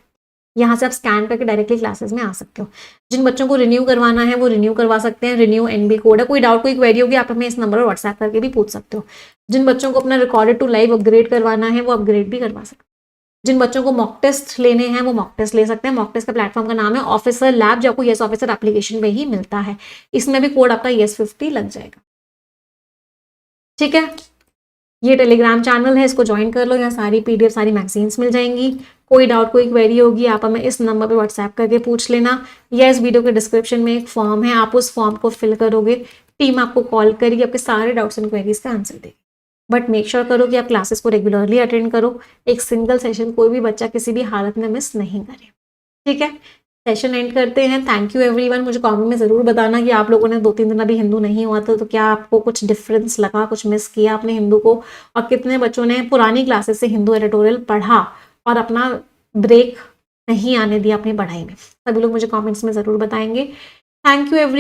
यहाँ से आप स्कैन करके डायरेक्टली क्लासेस में आ सकते हो। जिन बच्चों को रिन्यू करवाना है वो रिन्यू करवा सकते हैं। रिन्यू NB कोड है। कोई डाउट, कोई क्वेरी होगी आप हमें इस नंबर पर व्हाट्सएप करके भी पूछ सकते हो। जिन बच्चों को अपना रिकॉर्डेड टू लाइव अपग्रेड करवाना है वो अपग्रेड भी करवा सकते हो। जिन बच्चों को मॉक टेस्ट लेने हैं वो मॉक टेस्ट ले सकते हैं। मॉक टेस्ट का प्लेटफॉर्म का नाम है ऑफिसर लैब, जो आपको येस ऑफिसर एप्लीकेशन पे ही मिलता है। इसमें भी कोड आपका YES50 लग जाएगा। ठीक है, ये टेलीग्राम चैनल है, इसको ज्वाइन कर लो। यहाँ सारी PDF, सारी मैगजीन्स मिल जाएंगी। कोई डाउट, कोई क्वेरी होगी आप हमें इस नंबर पे व्हाट्सएप करके पूछ लेना, या इस वीडियो के डिस्क्रिप्शन में एक फॉर्म है, आप उस फॉर्म को फिल करोगे, टीम आपको कॉल करेगी, आपके सारे डाउट्स एंड क्वेरीज का आंसर देगी। बट मेक श्योर करो कि आप क्लासेस को रेगुलरली अटेंड करो। एक सिंगल सेशन कोई भी बच्चा किसी भी हालत में मिस नहीं करे। ठीक है, सेशन एंड करते हैं। Thank you everyone. मुझे कमेंट में ज़रूर बताना कि आप लोगों ने 2-3 दिन अभी हिंदू नहीं हुआ था तो क्या आपको कुछ डिफरेंस लगा, कुछ मिस किया आपने हिंदू को, और कितने बच्चों ने पुरानी क्लासेस से हिंदू एडिटोरियल पढ़ा और अपना ब्रेक नहीं आने दिया अपनी पढ़ाई में। सभी लोग मुझे कमेंट्स में ज़रूर बताएंगे। Thank you everyone.